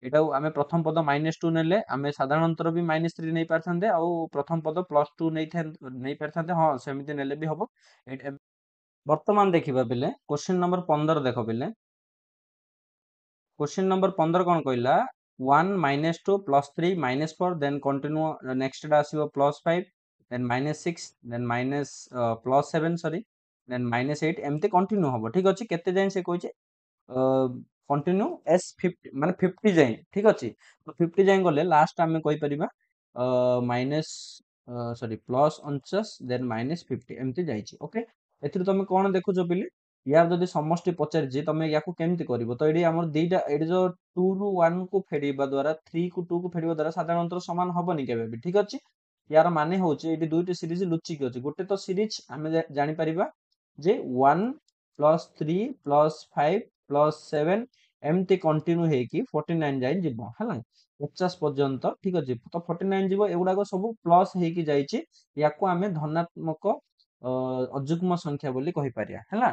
एटा आमे प्रथम पद -2 नेले आमे साधारणतर भी -3 नहीं पारथांते आ प्रथम पद +2 नहीं पारथांते हाँ सेमिति नेले भी हबो वर्तमान देखिबा बेले क्वेश्चन नंबर 15 देखो बेले क्वेश्चन नंबर 15 कौन कहला 1 -2 +3 -4 देन कंटिन्यू नेक्स्ट आसीबो +5 then -6 then minus +7 sorry then -8 एमती कंटिन्यू हबो ठीक अछि केते जाय से कहै कंटिन्यू S50 माने 50 जाए ठीक अछि तो 50 जाए गले लास्ट आमे कहि परिबा माइनस सॉरी +49 देन -50 एमती जाइछि ओके एथिरु तमे कोन देखुछो पिले यार जदि समष्टि पचार जे तमे याकू केमती करिवो तो एडी हमर दुईटा एडी जो 2 रु 1 को फेडिबा द्वारा 3 को 2 को फेडिबा द्वारा साधारणतः समान हबनी केबे भी ठीक अछि यार माने होउछि एडी दुईटी सीरीज लुचि के अछि गोटे तो सीरीज आमे जानि परिबा जे 1 +3 +5 +7 एमती कंटिन्यू हेकी 49 जाए जीवो हला 50 पर्यंत ठीक अछि तो 49 जीवो एगुडा को सब प्लस हेकी जाइछि याकू आमे धनात्मक अजुग्म संख्या बोली कहि परिया हला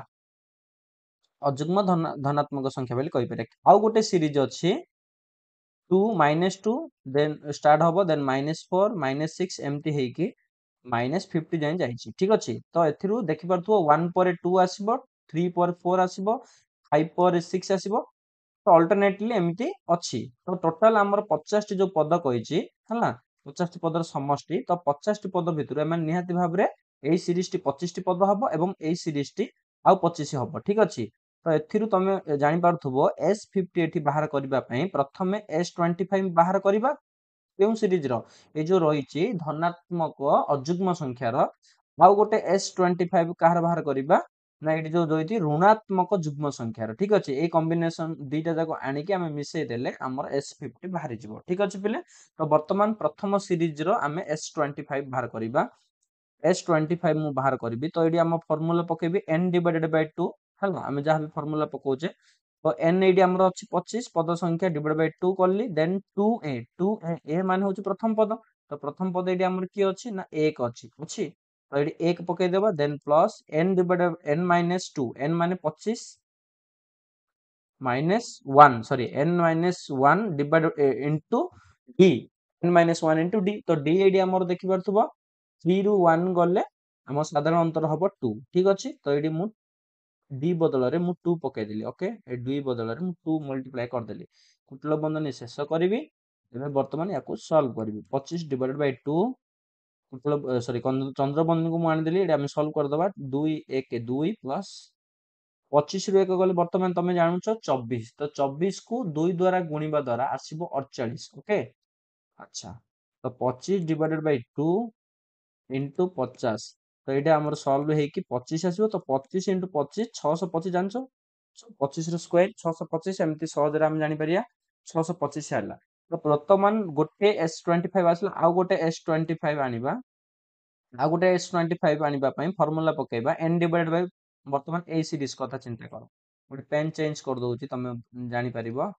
अजुग्म धनात्मक संख्या बोली कहि परिया आउ गोटे सीरीज अछि 2 -2 देन स्टार्ट हबो देन -4 -6 एमती हेकी -50 जाए जाइछि ठीक अछि तो एथिरु देखि परथुओ 1 पर 2 आसीबो 3 पर 4 आसीबो 5 पर 6 आसीबो तो अल्टरनेटली एमती अछि तो टोटल हमर 50 टी जो पद कहिछि हला 50 टी पदर समष्टि तो 50 टी पद भितरु एमे निहाती भाबरे एई सीरीज टी 25 टी पद हबो एवं एई सीरीज टी आउ 25 हबो ठीक अछि तो एथिरु तमे जानि पारथुबो S50 एठी बाहर करिबा पई प्रथमे S25 बाहर करिबा केउ सीरीज रो ए जो रहिछि धनात्मक अजुग्म संख्यार आउ गोटे S25 काहर बाहर करिबा ना एठी जो रहिछि ऋणात्मक जुग्म संख्यार ठीक अछि ए कॉम्बिनेशन दुईटा जाको आनि के हमें मिसै देले हमर S50 बाहर जिवो ठीक अछि पिले तो वर्तमान प्रथम सीरीज रो हमें S25 बाहर करिबा S25 मु बाहर करिबि तो एडी हम फार्मूला पकेबि n डिवाइडेड बाय 2 हला हमें जहां भी फार्मूला पकोचे तो n एडी हमर अछि 25 पद संख्या डिवाइड बाय 2 करली देन 2a ए माने होछि प्रथम पद तो प्रथम पद एडी हमर की अछि ना 1 अछि तो एडी 1 पकै देबा then plus n divided n minus 2 n माने 25 minus 1 sorry n minus 1 divide into d n minus 1 into d तो d एडी हमर देखि परथुबो 3 रु 1 गले हम साधारण अंतर हबो 2 ठीक अछि तो एडी मु d बदल रे मु 2 पकै देली ओके ए 2 बदल रे मु 2 मल्टीप्लाई कर देली कुटल बंधन शेष करबी एबे वर्तमान याकू सॉल्व करबी 25 डिवाइडेड बाय 2 कुटल सॉरी चंद्र बंधन को मु आनि देली एडी हम सॉल्व कर दबा 2 1 2 प्लस 25 रु 1 गले वर्तमान तमे जानुछ 24 तो 24 को 2 द्वारा गुणिबा द्वारा आसीबो 48 ओके अच्छा तो 25 डिवाइडेड बाय 2 इंटू 50 तो ये आमर सल्व होगी 25 आसो तो 25 इंटू 25 625 जान 25 स्क्वायर 625 एमती सहजरे आम जापर 625 है तो बर्तमान गोटे S25 आसला आउ गोटे S25 आनिबा आउ गोटे S25 आनिबा पई फार्मूला पकेबा n डिवाइडेड बाय वर्तमान ए सीरीज कथा चिंता कर गोटे पेन चेंज कर दोउची तमे जानि परिबो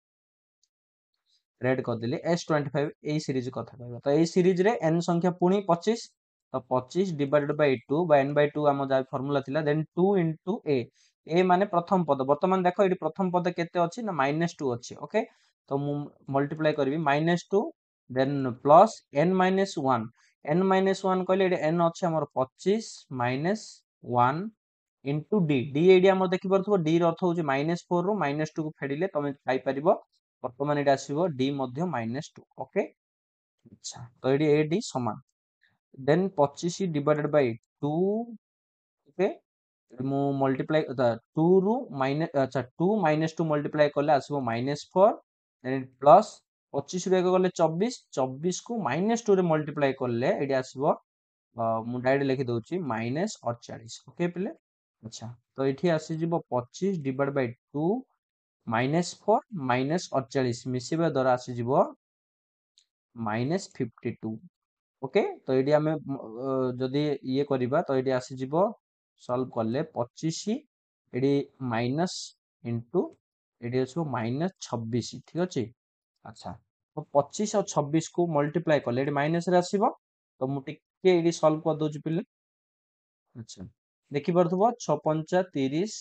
रेड कर देली S25 ए सीरीज कथा कहबा तो ए सीरीज रे n संख्या पुणी 25 तो 25 divided by 2 by n by 2 हम जा फार्मूला थिला देन 2 इनटू a माने प्रथम पद वर्तमान देखो एटी प्रथम पद केते अछि ना -2 अछि ओके तो मु मल्टीप्लाई करबी -2 देन प्लस n -1 n -1 कहले एटी n अछि हमर 25 -1 इनटू d d एडी हम देखि परथबो d र अर्थ होछि -4 रु -2 को फेडिले तमे पाई परिबो वर्तमान एटा आसीबो d मध्य -2 ओके अच्छा तो एडी a d समान देन 25 डिवाइडेड बाय 2 ओके मु मल्टीप्लाई 2 रु माइनस अच्छा 2 -2 मल्टीप्लाई करले आसीबो -4 देन प्लस 25 रु 1 गले 24 24 को -2 रे मल्टीप्लाई करले एडी आसीबो मु डायरेक्ट लिखि दउची -48 ओके पिले ଆଚ୍ଛା ତ ଏଠି ଆସିଯିବ 25 ଡିଭାଇଡ୍ ବାଇ 2 -4 -48 ମିଶିବା ଦ୍ୱାରା ଆସିଯିବ -52। ଓକେ ତ ଏଇଠି ଆମେ ଯଦି ଇଏ କରିବା ତ ଏଇଠି ଆସିଯିବ ସଲ୍ଭ କଲେ 25 ଏଠି ମାଇନସ୍ ଇଣ୍ଟୁ ଏଠି ଆସିବ -26 ଠିକ ଅଛି। ଆଚ୍ଛା ତ 25 ଆଉ 26 କୁ ମଲ୍ଟିପ୍ଲାଏ କଲେ ଏଠି ମାଇନସ ରେ ଆସିବ ତ ମୁଁ ଟିକେ ଏଇଠି ସଲ୍ଭ କରିଦଉଛି ପିଲେ। ଆଚ୍ଛା ଦେଖିପାରୁଥିବ 6 ପଞ୍ଚା 30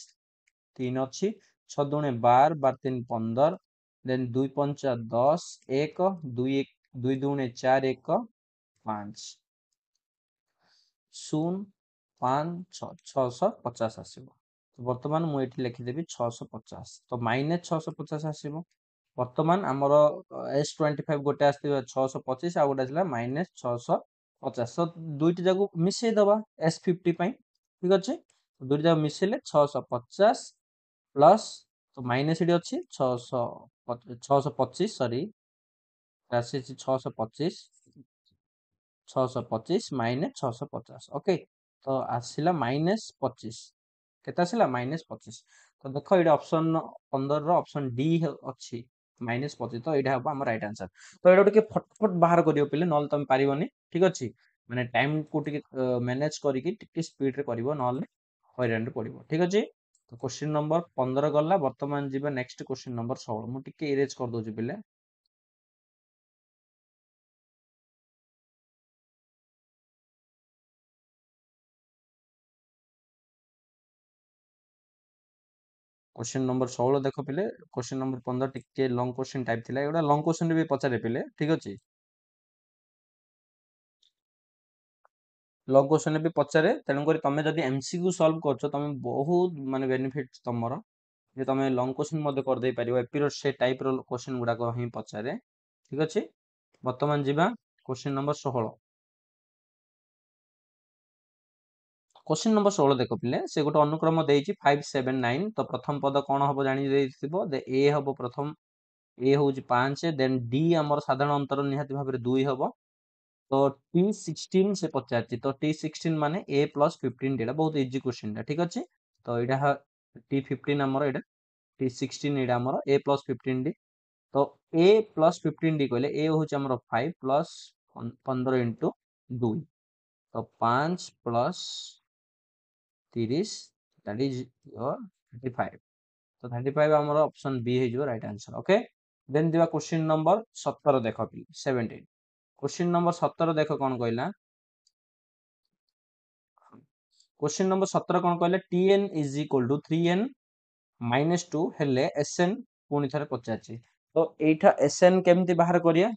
3 ଅଛି 6 ଦୁଣେ 12 12 3 15 ଦେନ୍ 2 ପଞ୍ଚା 10 1 2 ଦୁଣେ 4 1 5 0 5 6 650 ଆସିବ। ବର୍ତ୍ତମାନ ମୁଁ ଏଠି ଲେଖିଦେବି 650 ତ ମାଇନସ୍ 650 ଆସିବ। ବର୍ତ୍ତମାନ ଆମର S25 ଗୋଟେ ଆସିଥିବା 625 ଆଉ ଗୋଟେ ଆସିଲା -650 ତ ଦୁଇଟି ଯାକୁ ମିଶେଇ ଦବା S50 ପାଇଁ ଠିକ ଅଛି। ଦୁଇଟି ଯାକ ମିଶେଇଲେ 650 ପ୍ଲସ୍ ତ ମାଇନସ୍ ଏଠି ଅଛି 625 ସରି ଆସିଛି 625 ମାଇନସ୍ 650 ଓକେ ତ ଆସିଲା -25 କେତେ ଆସିଲା -25 ତ ଦେଖ ଏଇଟା ଅପସନ 15 ର ଅପସନ ଡି ଅଛି -25 ତ ଏଇଟା ହବ ଆମର ରାଇଟ ଆନ୍ସର। ତ ଏଇଟା ଟିକେ ଫଟଫଟ ବାହାର କରିବ ପିଲେ ନହେଲେ ତମେ ପାରିବନି ଠିକ ଅଛି। ମାନେ ଟାଇମ କୁ ଟିକେ ମ୍ୟାନେଜ କରିକି ଟିକେ ସ୍ପିଡ ରେ କରିବ ନହେଲେ ହଇରାଣରେ ପଡିବ ଠିକ ଅଛି। ତ କ୍ୱେଶ୍ଚିନ୍ ନମ୍ବର 15 ଗଲା ବର୍ତ୍ତମାନ ଯିବା ନେକ୍ସଟ କ୍ୱେଶ୍ଚିନ୍ ନମ୍ବର 16 ମୁଁ ଟିକେ ଇରେଜ କରିଦଉଛି ପିଲେ। क्वेश्चन नंबर 16 ଦେଖ ପିଲେ क्वेश्चन नंबर 15 ଟିକେ ଲଙ୍ଗ क्वेश्चन ଟାଇପ ଥିଲା ଏଗୁଡ଼ା ଲଙ୍ଗ क्वेश्चन ବି ପଚାରେ ପିଲେ ଠିକ ଅଛି। ଲଙ୍ଗ क्वेश्चन ବି ପଚାରେ ତେଣୁକରି ତମେ ଯଦି ଏମସିକ୍ୟୁ ସଲ୍ଭ କରୁଛ ତମେ ବହୁତ ମାନେ ବେନିଫିଟ ତମର ଯେ ତମେ ଲଙ୍ଗ क्वेश्चन ମଧ୍ୟ କରିଦେଇ ପାରିବ ଏପିର ସେ ଟାଇପ ର क्वेश्चन ଗୁଡାକ ହିଁ ପଚାରେ ଠିକ ଅଛି। ବର୍ତ୍ତମାନ ଯିବା क्वेश्चन नंबर 16। क्वेश्चन नंबर 16 ଦେଖ ପିଲେ ସେ ଗୋଟେ ଅନୁକ୍ରମ ଦେଇଛି 5 7 9 ତ ପ୍ରଥମ ପଦ କଣ ହବ ଜାଣି ଦେଇଥିବ ଏ ହବ ପ୍ରଥମ ଏ ହଉଛି 5 ଦେନ୍ ଡି ଆମର ସାଧାରଣ ଅନ୍ତର ନିହାତି ଭାବରେ 2 ହବ ତ T16 ସେ ପଚାରିଛି ତ T16 ମାନେ A ପ୍ଲସ 15 ଏଇଟା ବହୁତ ଇଜି क्वेश्चन ଟା ଠିକ ଅଛି। ତ ଏଇଟା T15 ଆମର ଏଇଟା T16 ଏଇଟା ଆମର A ପ୍ଲସ 15 ଡି ତ A ପ୍ଲସ 15 ଡି କହିଲେ A ହଉଛି ଆମର 5 ପ୍ଲସ 15 ଇଣ୍ଟୁ 2 ତ 5 ପ୍ଲସ 30 that is your 35 ତ 35 ଆମର ଅପସନ B ହେଇଯିବ ରାଇଟ ଆନ୍ସର ଓକେ। ଦେନ୍ ଯିବା क्वेश्चन नंबर 17 ଦେଖ 17 क्वेश्चन नंबर 17 ଦେଖ କଣ କହିଲା क्वेश्चन नंबर 17 କଣ କହିଲେ Tn is equal to 3n -2 ହେଲେ Sn ପୁଣି ଥରେ ପଚାରିଛି ତ ଏଇଟା Sn କେମିତି ବାହାର କରିବା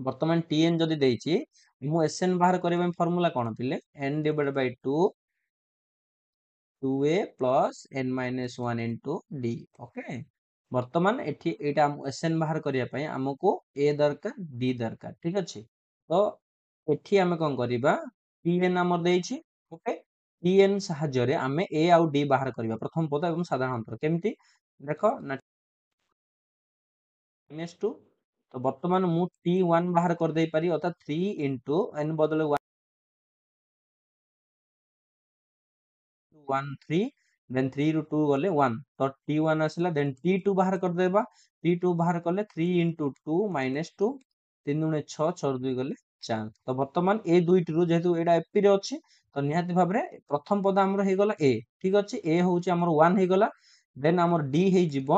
ବର୍ତ୍ତମାନ Tn ଯଦି ଦେଇଛି ମୁଁ Sn ବାହାର କରିବା ପାଇଁ ଫର୍ମୁଲା କଣ ପିଲେ n divided by 2 2a plus n minus 1 into d okay. ବର୍ତ୍ତମାନ ଏଠି ଏଇଟା Sn ବାହାର କରିବା ପାଇଁ ଆମକୁ a ଦରକାର d ଦରକାର ଠିକ ଅଛି। ତ ଏଠି ଆମେ କଣ କରିବା Tn ଆମର ଦେଇଛି ଓକେ Tn ସାହାଯ୍ୟରେ ଆମେ a ଆଉ d ବାହାର କରିବା ପ୍ରଥମ ପଦ ଏବଂ ସାଧାରଣ ଅନ୍ତର କେମିତି ଦେଖ ନା -2 ତ ବର୍ତ୍ତମାନ ମୁଁ T1 ବାହାର କରିଦେଇ ପାରି ଅର୍ଥାৎ 3 into n ବଦଳରେ 1 3 ଦେନ୍ 3 ରୁ 2 ଗଲେ 1 ତ T1 ଆସିଲା ଦେନ୍ T2 ବାହାର କରିଦେବା T2 ବାହାର କଲେ 3 into 2 minus 2 3 ଦୁଣେ 6 6 ରୁ 2 ଗଲେ 4 ତ ବର୍ତ୍ତମାନ ଏ ଦୁଇଟିରୁ ଯେହେତୁ ଏଇଟା ଏପି ରେ ଅଛି ତ ନିହାତି ଭାବରେ ପ୍ରଥମ ପଦ ଆମର ହେଇଗଲା ଏ ଠିକ ଅଛି ଏ ହଉଛି ଆମର 1 ହେଇଗଲା ଦେନ୍ ଆମର D ହେଇଯିବ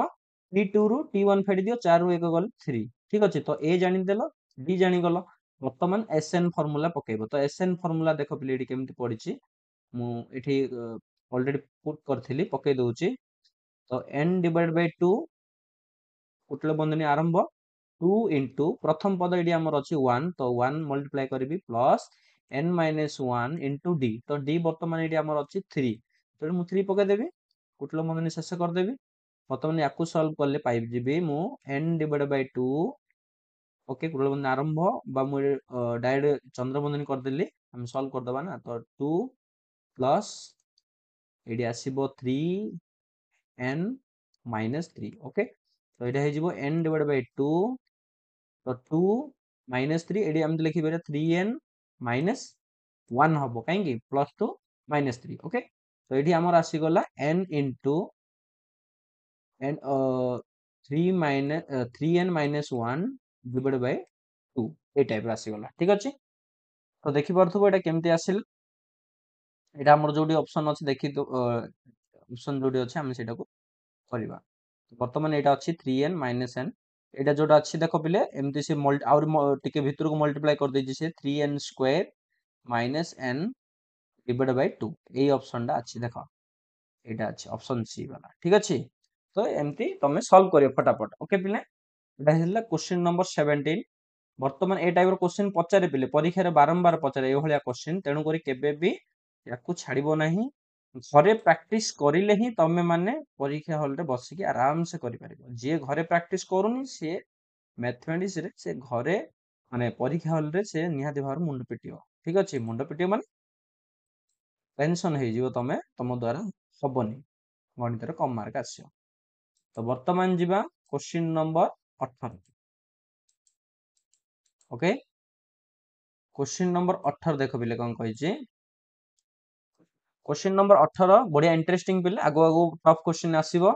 T2 ରୁ T1 ଫେଡି ଦିଅ 4 ରୁ 1 ଗଲେ 3 ଠିକ ଅଛି ତ ଏ ଜାଣିଦେଲ D ଜାଣିଗଲ ବର୍ତ୍ତମାନ SN ଫର୍ମୁଲା ପକେଇବ ତ SN ଫର୍ମୁଲା ଦେଖ ପିଲେ ଏଠି କେମିତି ପଡିଛି ମୁଁ ଏଠି ଅଲରେଡି ପୁଟ୍ କରିଥିଲି ପକେଇ ଦଉଛି ତ n divided by 2 କୁଟିଳ ବନ୍ଧନୀ ଆରମ୍ଭ 2 into ପ୍ରଥମ ପଦ ଏଠି ଆମର ଅଛି 1 ତ 1 ମଲ୍ଟିପ୍ଲାଏ କରିବି plus n minus 1 into d ତ d ବର୍ତ୍ତମାନ ଏଠି ଆମର ଅଛି 3 ତେଣୁ ମୁଁ 3 ପକେଇଦେବି କୁଟିଳ ବନ୍ଧନୀ ଶେଷ କରିଦେବି ବର୍ତ୍ତମାନ ୟାକୁ ସଲ୍ଭ କଲେ ପାଇଯିବି ମୁଁ n divided by 2 ଓକେ କୁଟିଳ ବନ୍ଧନୀ ଆରମ୍ଭ ବା ମୁଁ ଡାଇରେକ୍ଟ ଚନ୍ଦ୍ରବନ୍ଧନୀ କରିଦେଲି ଆମେ ସଲ୍ଭ କରିଦବା ନା ତ 2 ପ୍ଲସ୍ ଏଠି ଆସିବ 3n -3 ଓକେ ତ ଏଇଟା ହେଇଯିବ n divided by 2 ତ 2 -3 ଏଠି ଆମେ ଲେଖିପାରିବା 3n -1 ହବ କାହିଁକି +2 -3 ଓକେ तो ये आमर आसीगला n into n 3n divide by 2 ए टाइप आसीगला ठीक अच्छे। तो देखिपे ये केमती आसिल यहाँ आमर जो ऑप्शन अच्छे देखी ऑप्शन जो अच्छे आम से करवा बर्तमान यहाँ अच्छी 3n-n यहाँ जोटा अच्छी देख पे एमती से टे भितर को मल्टीप्लाई कर देछि से 3n square minus n divide by 2 यही ऑप्शन टा अच्छी देख यहाँ अच्छे ऑप्शन सी वाला ठीक अच्छे। तो एमती तुम सॉल्व करियो फटाफट ओके पिले। एटा क्वेश्चन नंबर 17 बर्तमान ए टाइप क्वेश्चन पचारे पिले परीक्षा रे बारंबार पचारे ए भलिया क्वेश्चन तेणु करी केबे भी याकू छाड़िबो नाही घरे प्रैक्टिस करिले ही तमे माने परीक्षा हॉल रे बसिकी आराम से करि परिबो। जे घरे प्रैक्टिस करूनी से मैथमेटिक्स रे से घरे माने परीक्षा हॉल रे से निहाती भार मुंड पिटियो ठीक अछि। मुंड पिटियो माने टेंशन हे जिवो तमे तम द्वारा हबनी गणित रे कम मार्क आसियो। तो वर्तमान जिबा question number 18 okay. Question number 18 देख बिले कौन कहिजे क्वेश्चन नंबर 18 बढ़िया इंटरेस्टिंग पिले आगो आगो टफ क्वेश्चन आसीबो।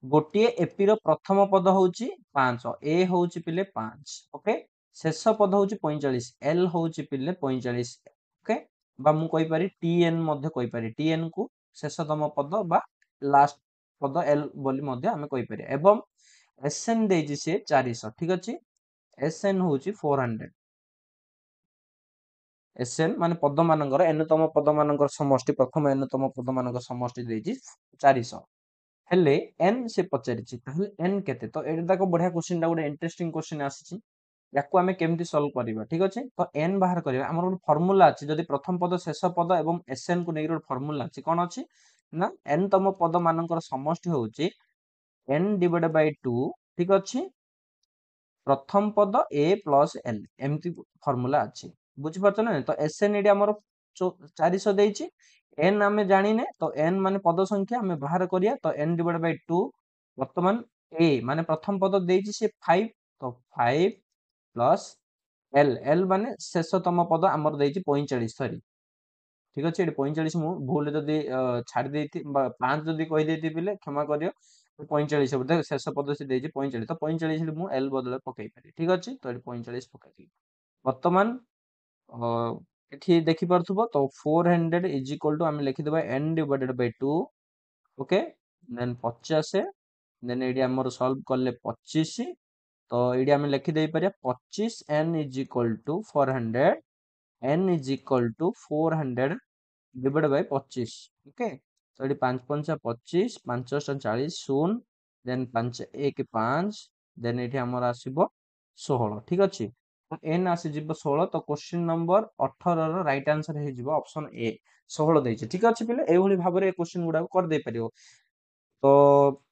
गोटे एपी रो प्रथम पद होउची 5 ए होउची पिले 5 ओके शेष पद होउची 45 एल होउची पिले 45 ओके बा मु कहि पारी टीएन मध्ये कहि पारी टीएन को शेषतम पद बा लास्ट पद एल बोली मध्ये हमें कहि पारी एवं एसएन देजी से 400 ठीक अछि। एसएन होउची 400 एसएन माने पद मानकर एनतम पद मानकर समष्टि प्रथम एनतम पद मानकर समष्टि देजी 400 हेले एन से पचारिछि ताहले एन केते। तो एटा को बढ़िया क्वेश्चन टा गोटे इंटरेस्टिंग क्वेश्चन आसीछि याकू आमे केमती सॉल्व करबा ठीक अछि। तो एन बाहर करबा हमर गोटे फार्मूला अछि जदि प्रथम पद शेष पद एवं एसएन को नेगिर फार्मूला अछि कोन अछि ना एन तम पद मानकर समष्टि होउछि एन डिवाइड बाय 2 ठीक अछि प्रथम पद ए प्लस एल एमती फार्मूला अछि बुझि पाछन ना। तो एसएन एडी हमर 400 देछि एन आमे जानिने तो एन माने पद संख्या आमे बाहर करिया तो एन डिवाइड बाय 2 वर्तमान ए माने प्रथम पद देछि से 5 तो 5 प्लस एल एल माने शेषतम पद आमर देछि 45 सॉरी ठीक अछि। एडी 45 मु भूल जदी छाडी देथि 5 जदी कहि देथि बिले क्षमा करियो 45 बोधे शेष पद से देछि 45 तो 45 मु एल बदले पकई पारि ठीक अछि। तो एडी 45 पकई वर्तमान एठी देखि परथुबो तो 400 इज इक्वल टू आमे लिखि देबा n divided by 2 okay then 50 then एडी हमर सॉल्व करले 25 तो एडी आमे लिखि देई परिया 25 n is equal to 400 n is equal to 400 divide by 25 okay. तो एडी 5 5 25 5 40 0 देन 5 1 5 देन एठी हमर आसीबो 16 ठीक अछि। एन आसी जीव 16 तो question number 18 row right answer हे जीव ऑप्शन ए 16 देछि ठीक अछि पिले एभली भाबरे क्वेश्चन गुडा कर दे परियो। तो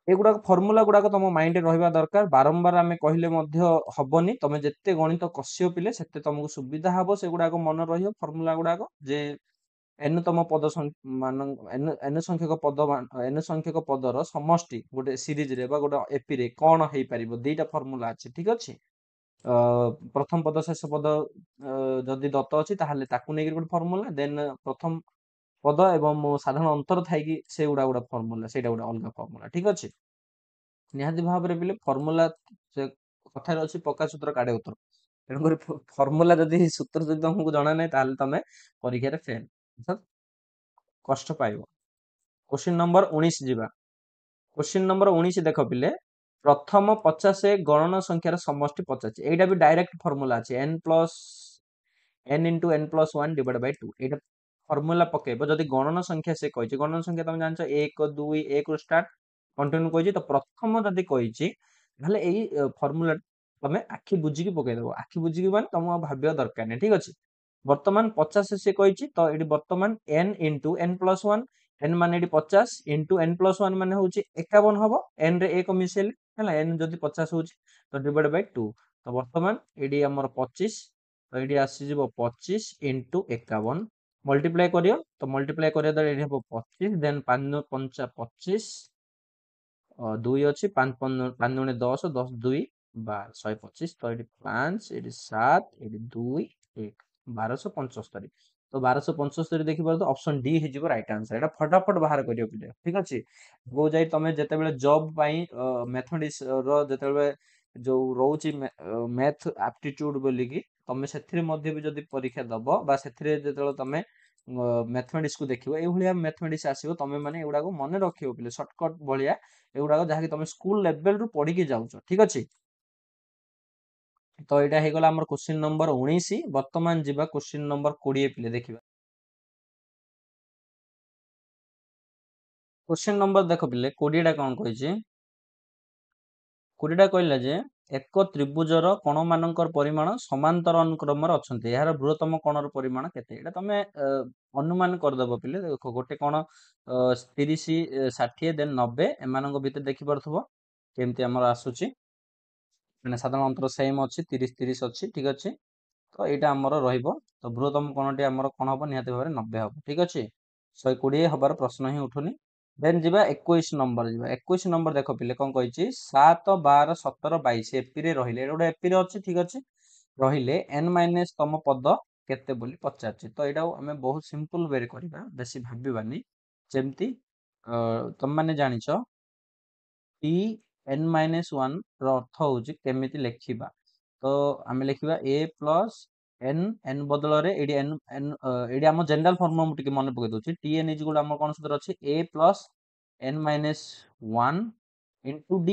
एगुडा फार्मूला गुडा तम माइंड रे रहबा दरकार बारंबार आमे कहिले मध्य हबनी तमे जत्ते गणित कसियो पिले सेते तुमको सुविधा हबो से गुडा मन रहियो फार्मूला गुडा जे एन तम पद मान एन संख्यक पद एन संख्यक पदर समष्टि गोटे सीरीज रे बा गोटे एपी रे कोन हेई परिबो दुईटा फार्मूला अछि ठीक अछि। प्रथम पद शेष पद जदि दत्त अछि ताहले ताकू नेगिर गोटे फार्मूला देन प्रथम पद एवं साधारण अंतर थाई कि से गुडा गुडा फार्मूला सेटा गुडा अलगा फार्मूला ठीक अछि। निहाती भाबरे बिले फार्मूला से कथा रे अछि पक्का सूत्र काढे उत्तर तेणु करी फार्मूला जदि सूत्र जदि तुमको जणा नै ताहले तमे परीक्षा रे फेल अर्थात कष्ट पाइबो। क्वेश्चन नंबर 19 जिबा क्वेश्चन नंबर 19 देख पिले प्रथम 50 गणन संख्यार समष्टि 50 एटा भी डायरेक्ट फार्मूला अछि n plus n into n plus 1 divided by 2 Etah formula पकेबो जदि गणन संख्या से कहिछि गणन संख्या तुम जानछ 1 2 1 रो स्टार्ट कंटिन्यू कहिछि तो प्रथम जदि कहिछि ताहले एई फार्मूला तमे आखि बुझी की पकेइ देबो आखि बुझी की माने तुम भाबियो दरकार नै ठीक अछि। वर्तमान 50 से कहिछि तो एडी वर्तमान n into n plus 1 n माने एडी 50 into n plus 1 माने होछि 51 हबो n रे 1 मिसेले हला n जदि 50 होछि तो डिवाइड बाय 2 तो वर्तमान एडी हमर 25 तो एडी आसी जिवो 25 into 51 मल्टीप्लाई करियो तो मल्टीप्लाई करिया द्वारा एडी हबो 25 देन 5 5 25 2 अछि 5 5 दुणे 10 10 2 12 125 तो एडी 5 एडी 7 एडी 2 1 1275 तो 1275 ଦେଖିପାରୁଥିବ ଅପସନ୍ ଡି ହେଇଯିବ ରାଇଟ୍ ଆନ୍ସର। ଏଇଟା ଫଟାଫଟ ବାହାର କରିବ ପିଲେ, ଠିକ ଅଛି। କୋଉ ଯାଇ ତମେ ଯେତେବେଳେ ଜବ୍ ପାଇଁ ମ୍ୟାଥମେଟିକ୍ସ ର ଯେତେବେଳେ ଯୋଉ ରହୁଛି ମ୍ୟାଥ ଆପ୍ଟିଚ୍ୟୁଡ ବୋଲିକି, ତମେ ସେଥିରେ ମଧ୍ୟ ବି ଯଦି ପରୀକ୍ଷା ଦବ ବା ସେଥିରେ ଯେତେବେଳେ ତମେ ମ୍ୟାଥମେଟିକ୍ସ କୁ ଦେଖିବ, ଏଇଭଳିଆ ମ୍ୟାଥମେଟିକ୍ସ ଆସିବ, ତମେ ମାନେ ଏଗୁଡାକୁ ମନେ ରଖିବ ପିଲେ, ସର୍ଟକଟ ଭଳିଆ ଏଗୁଡାକ ଯାହାକି ତମେ ସ୍କୁଲ ଲେଭେଲ ରୁ ପଢିକି ଯାଉଛ, ଠିକ ଅଛି। ତ ଏଇଟା ହେଇଗଲା ଆମର କ୍ୱେଶ୍ଚିନ୍ ନମ୍ବର 19। ବର୍ତ୍ତମାନ ଯିବା କ୍ୱେଶ୍ଚିନ୍ ନମ୍ବର 20 ପିଲେ ଦେଖିବା। क्वेश्चन नंबर देख पिले 20 टा कौन कहिजे 20 टा कहला जे ଏକ ତ୍ରିଭୁଜର କୋଣମାନଙ୍କର ପରିମାଣ ସମାନ୍ତର ଅନୁକ୍ରମରେ ଅଛନ୍ତି, ଏହାର ବୃହତ୍ତମ କୋଣର ପରିମାଣ କେତେ? ଏଇଟା ତମେ ଅନୁମାନ କରିଦବ ପିଲେ। ଦେଖ ଗୋଟେ କୋଣ 30 60 ଦେନ୍ 90 ଏମାନଙ୍କ ଭିତରେ ଦେଖି ପାରୁଥିବ କେମିତି ଆମର ଆସୁଛି, ମାନେ ସାଧାରଣ ଅନ୍ତର ସେମ୍ ଅଛି, 30 30 ଅଛି, ଠିକ ଅଛି। ତ ଏଇଟା ଆମର ରହିବ। ତ ବୃହତ୍ତମ କୋଣଟି ଆମର କଣ ହବ? ନିହାତି ଭାବରେ 90 ହବ, ଠିକ ଅଛି। 120 ହବାର ପ୍ରଶ୍ନ ହିଁ ଉଠୁନି। ଦେନ୍ ଯିବା 21 ନମ୍ବର ଯିବା। 21 ନମ୍ବର ଦେଖ ପିଲେ କଣ କହିଛି, 7 12 17 22 ଏପିରେ ରହିଲେ, ଏଇଟା ଗୋଟେ ଏପିରେ ଅଛି, ଠିକ ଅଛି। ରହିଲେ n ମାଇନସ୍ ତମ ପଦ କେତେ ବୋଲି ପଚାରୁଛି। ତ ଏଇଟାକୁ ଆମେ ବହୁତ ସିମ୍ପଲ ୱେରେ କରିବା, ବେଶୀ ଭାବିବାନି। ଯେମିତି ତମେ ମାନେ ଜାଣିଛ ଟି n ମାଇନସ୍ 1 ର ଅର୍ଥ ହଉଛି କେମିତି ଲେଖିବା। ତ ଆମେ ଲେଖିବା a ପ୍ଲସ୍ n ବଦଳରେ ଏଇଠି ଏଇଠି ଆମ ଜେନେରାଲ ଫର୍ମୁଲା ମୁଁ ଟିକେ ମନେ ପକେଇ ଦଉଛି। ଟି n ଇଜ ଆମର କଣ ସୂତ୍ର ଅଛି, a plus n minus 1 into d।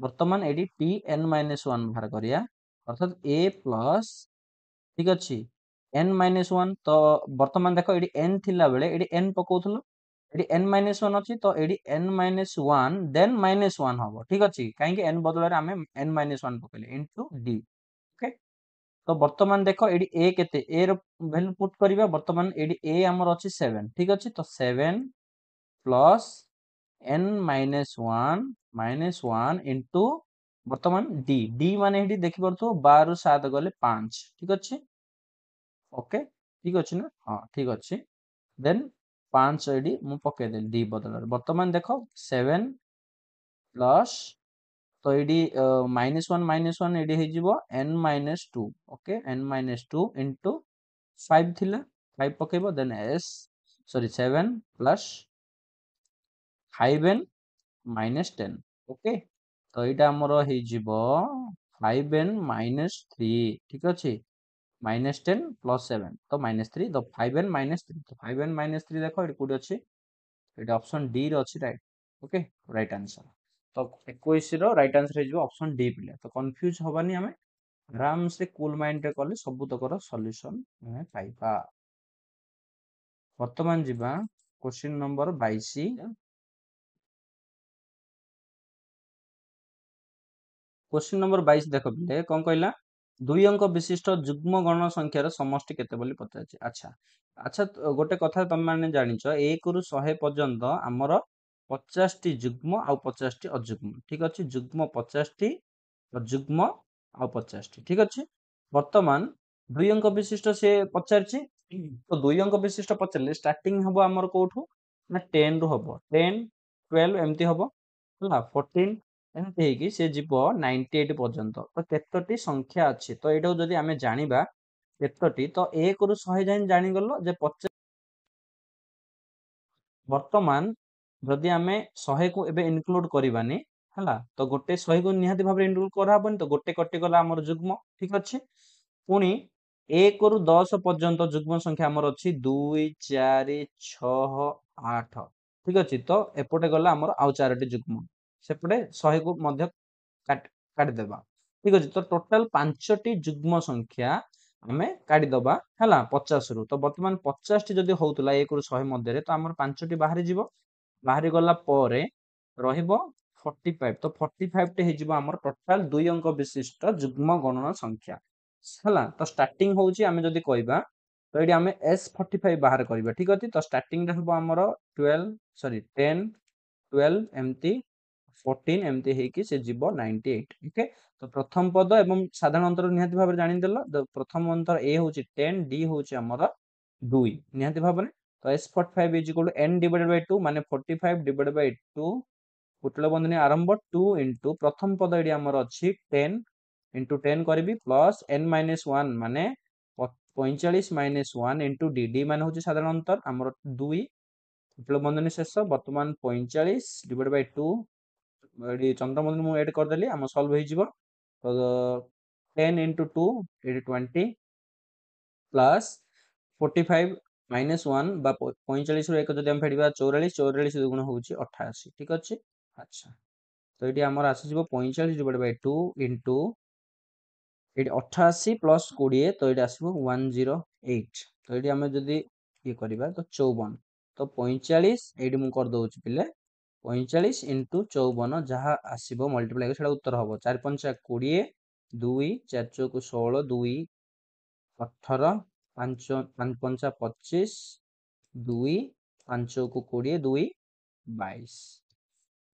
ବର୍ତ୍ତମାନ ଏଇଠି ଟି n ମାଇନସ୍ 1 ବାହାର କରିବା, ଅର୍ଥାତ a ପ୍ଲସ୍, ଠିକ ଅଛି, n ମାଇନସ୍ 1। ତ ବର୍ତ୍ତମାନ ଦେଖ ଏଇଠି n ଥିଲା ବେଳେ ଏଇଠି n ପକଉଥିଲ, ଏଠି n ମାଇନସ୍ 1 ଅଛି, ତ ଏଠି n ମାଇନସ୍ 1 ଦେନ୍ ମାଇନସ୍ 1 ହବ, ଠିକ ଅଛି। କାହିଁକି n ବଦଳରେ ଆମେ n ମାଇନସ୍ 1 ପକେଇଲେ ଇଣ୍ଟୁ d। ଓକେ, ତ ବର୍ତ୍ତମାନ ଦେଖ ଏଠି a କେତେ, a ର ଭ୍ୟାଲୁ ପୁଟ୍ କରିବା। ବର୍ତ୍ତମାନ ଏଠି a ଆମର ଅଛି 7, ଠିକ ଅଛି। ତ 7 ପ୍ଲସ୍ n ମାଇନସ୍ 1 ଇଣ୍ଟୁ ବର୍ତ୍ତମାନ d। d ମାନେ ଏଠି ଦେଖିପାରୁଥିବ 12 ରୁ 7 ଗଲେ 5, ଠିକ ଅଛି। ଓକେ, ଠିକ ଅଛି ନା? ହଁ, ଠିକ ଅଛି। ଦେନ୍ 5 ଏଠି ମୁଁ ପକେଇଦେଲି d ବଦଳରେ। ବର୍ତ୍ତମାନ ଦେଖ 7 ପ୍ଲସ୍, ତ ଏଇଠି ମାଇନସ୍ 1 ଏଇଠି ହେଇଯିବ n minus 2। Okay, n minus 2 into 5 ଥିଲା, 5 ପକେଇବ, ଦେନ୍ 7 ପ୍ଲସ୍ 5n ମାଇନସ୍ 10। ଓକେ, ତ ଏଇଟା ଆମର ହେଇଯିବ 5n ମାଇନସ୍ 3, ଠିକ ଅଛି। ମାଇନସ୍ 10 ପ୍ଲସ୍ 7, ତ ମାଇନସ୍ 3, ତ 5n ମାଇନସ୍ 3। ତ 5n ମାଇନସ୍ 3 ଦେଖ ଏଠି କୋଉଠି ଅଛି, ଏଇଟା ଅପସନ୍ ଡି ରେ ଅଛି, ରାଇଟ୍। Okay, right answer. ତ 21 ର ରାଇଟ୍ ଆନ୍ସର ହେଇଯିବ ଅପସନ୍ ଡି ପିଲା। ତ କନଫ୍ୟୁଜ ହବାନି, ଆମେ ଆରାମସେ କୁଲ ମାଇଣ୍ଡରେ କଲେ ସବୁତକର ସଲ୍ୟୁସନ ଆମେ ପାଇବା। ବର୍ତ୍ତମାନ ଯିବା क्वेश्चन नंबर 22। क्वेश्चन नंबर 22 देख पिले कौन कहला, 2 अंक विशिष्ट जुग्म गण संख्यार समष्टि केते बोली पचारछि। अच्छा अच्छा, गोटे कथा तुम माने जानिछ, 1 रु 100 पर्यंत आमर 50 टी जुग्म आ 50 टी अजुग्म, ठीक अछि। जुग्म 50 टी, अजुग्म आ 50 टी, ठीक अछि। वर्तमान 2 अंक विशिष्ट से पचारछि, तो 2 अंक विशिष्ट पचारले स्टार्टिंग हबो आमर कोठू ना 10 रु हबो, 10 12 एमती हबो हला, 14 एमती हेकी से जीव 98 पर्यंत। तो केतोटी संख्या अछि, तो एटाକୁ যদি ଆମେ ଜାଣିବା କେତୋଟି, ତ 1 ରୁ 100 ଯାଏଁ ଜାଣିଗଲ ଯେ 50। ବର୍ତ୍ତମାନ ଯଦି ଆମେ 100 କୁ ଏବେ ଇନକ୍ଲୁଡ କରିବାନି ହେଲା, ତ ଗୋଟେ 100 କୁ ନିହାତି ଭାବରେ ଇନକ୍ଲୁଡ କରାହବନି, ତ ଗୋଟେ କଟିଗଲା ଆମର ଯୁଗ୍ମ, ଠିକ ଅଛି। ପୁଣି 1 ରୁ 10 ପର୍ଯ୍ୟନ୍ତ ଯୁଗ୍ମ ସଂଖ୍ୟା ଆମର ଅଛି 2 4 6 8, ଠିକ ଅଛି। ତ ଏପଟେ ଗଲା ଆମର ଆଉ 4ଟି ଯୁଗ୍ମ, ସେପଟେ 100 କୁ ମଧ୍ୟ କାଟିଦେବା, ଠିକ ଅଛି। ତ ଟୋଟାଲ 5ଟି ଯୁଗ୍ମ ସଂଖ୍ୟା ଆମେ କାଢିଦବା ହେଲା 50 ରୁ। ତ ବର୍ତ୍ତମାନ 50 ଟି ଯଦି ହଉଥିଲା 1 ରୁ 100 ମଧ୍ୟରେ, ତ ଆମର 5ଟି ବାହାରି ଯିବ। ବାହାରି ଗଲା ପରେ ରହିବ 45। ତ 45 ଟି ହେଇଯିବ ଆମର ଟୋଟାଲ 2 ଅଙ୍କ ବିଶିଷ୍ଟ ଯୁଗ୍ମ ଗଣନ ସଂଖ୍ୟା ହେଲା। ତ ଷ୍ଟାର୍ଟିଂ ହଉଛି ଆମେ ଯଦି କହିବା, ତ ଏଠି ଆମେ S45 ବାହାର କରିବା, ଠିକ ଅଛି। ତ ଷ୍ଟାର୍ଟିଂ ରେ ହବ ଆମର 10 12 ଏମତି 14 ଏମତି ହେଇକି ସେ ଯିବ 98। ଓକେ, ତ ପ୍ରଥମ ପଦ ଏବଂ ସାଧାରଣ ଅନ୍ତର ନିହାତି ଭାବରେ ଜାଣିଦେଲ। ପ୍ରଥମ ଅନ୍ତର A ହଉଛି 10, D ହଉଛି ଆମର 2 ନିହାତି ଭାବରେ। ତ S45 is equal to n divided by 2, ମାନେ 45 ଡିଭାଇଡେଡ୍ ବାଇ 2, କୁଟଳ ବନ୍ଧନୀ ଆରମ୍ଭ 2 ଇଣ୍ଟୁ ପ୍ରଥମ ପଦ ଏଠି ଆମର ଅଛି 10 ଇଣ୍ଟୁ 10 କରିବି ପ୍ଲସ୍ n ମାଇନସ୍ 1 ମାନେ 45 माइनस 1 इंटू डी डी मान हूँ साधारण अंतर आमर 2 बंधनी शेष बर्तमान 45 डिवाइड बाय 2 चंद्रबंधन मुझे एड करदेली आम सल्व हो तो 10 इंटू 2 ये 20 प्लस 45 माइनस 1 45 एक जब हम फेड़ा 44 44 दुगुण हूँ 88 ठीक अच्छे। अच्छा तो ये आमर आसो 45 डिवाइड बाय 2 इंटू ये 88 प्लस 20 तो ये आसो 108 तो ये आम जदि ये करवा तो 54 तो 45 ये मुझे करदे पिले 45 इंटू 54 जहाँ आसो मल्टीप्लाई से उत्तर हम 4 पंचा 20 2 4 चौक 16 2 18 5 पंचा 25 2 5 को 20 2 22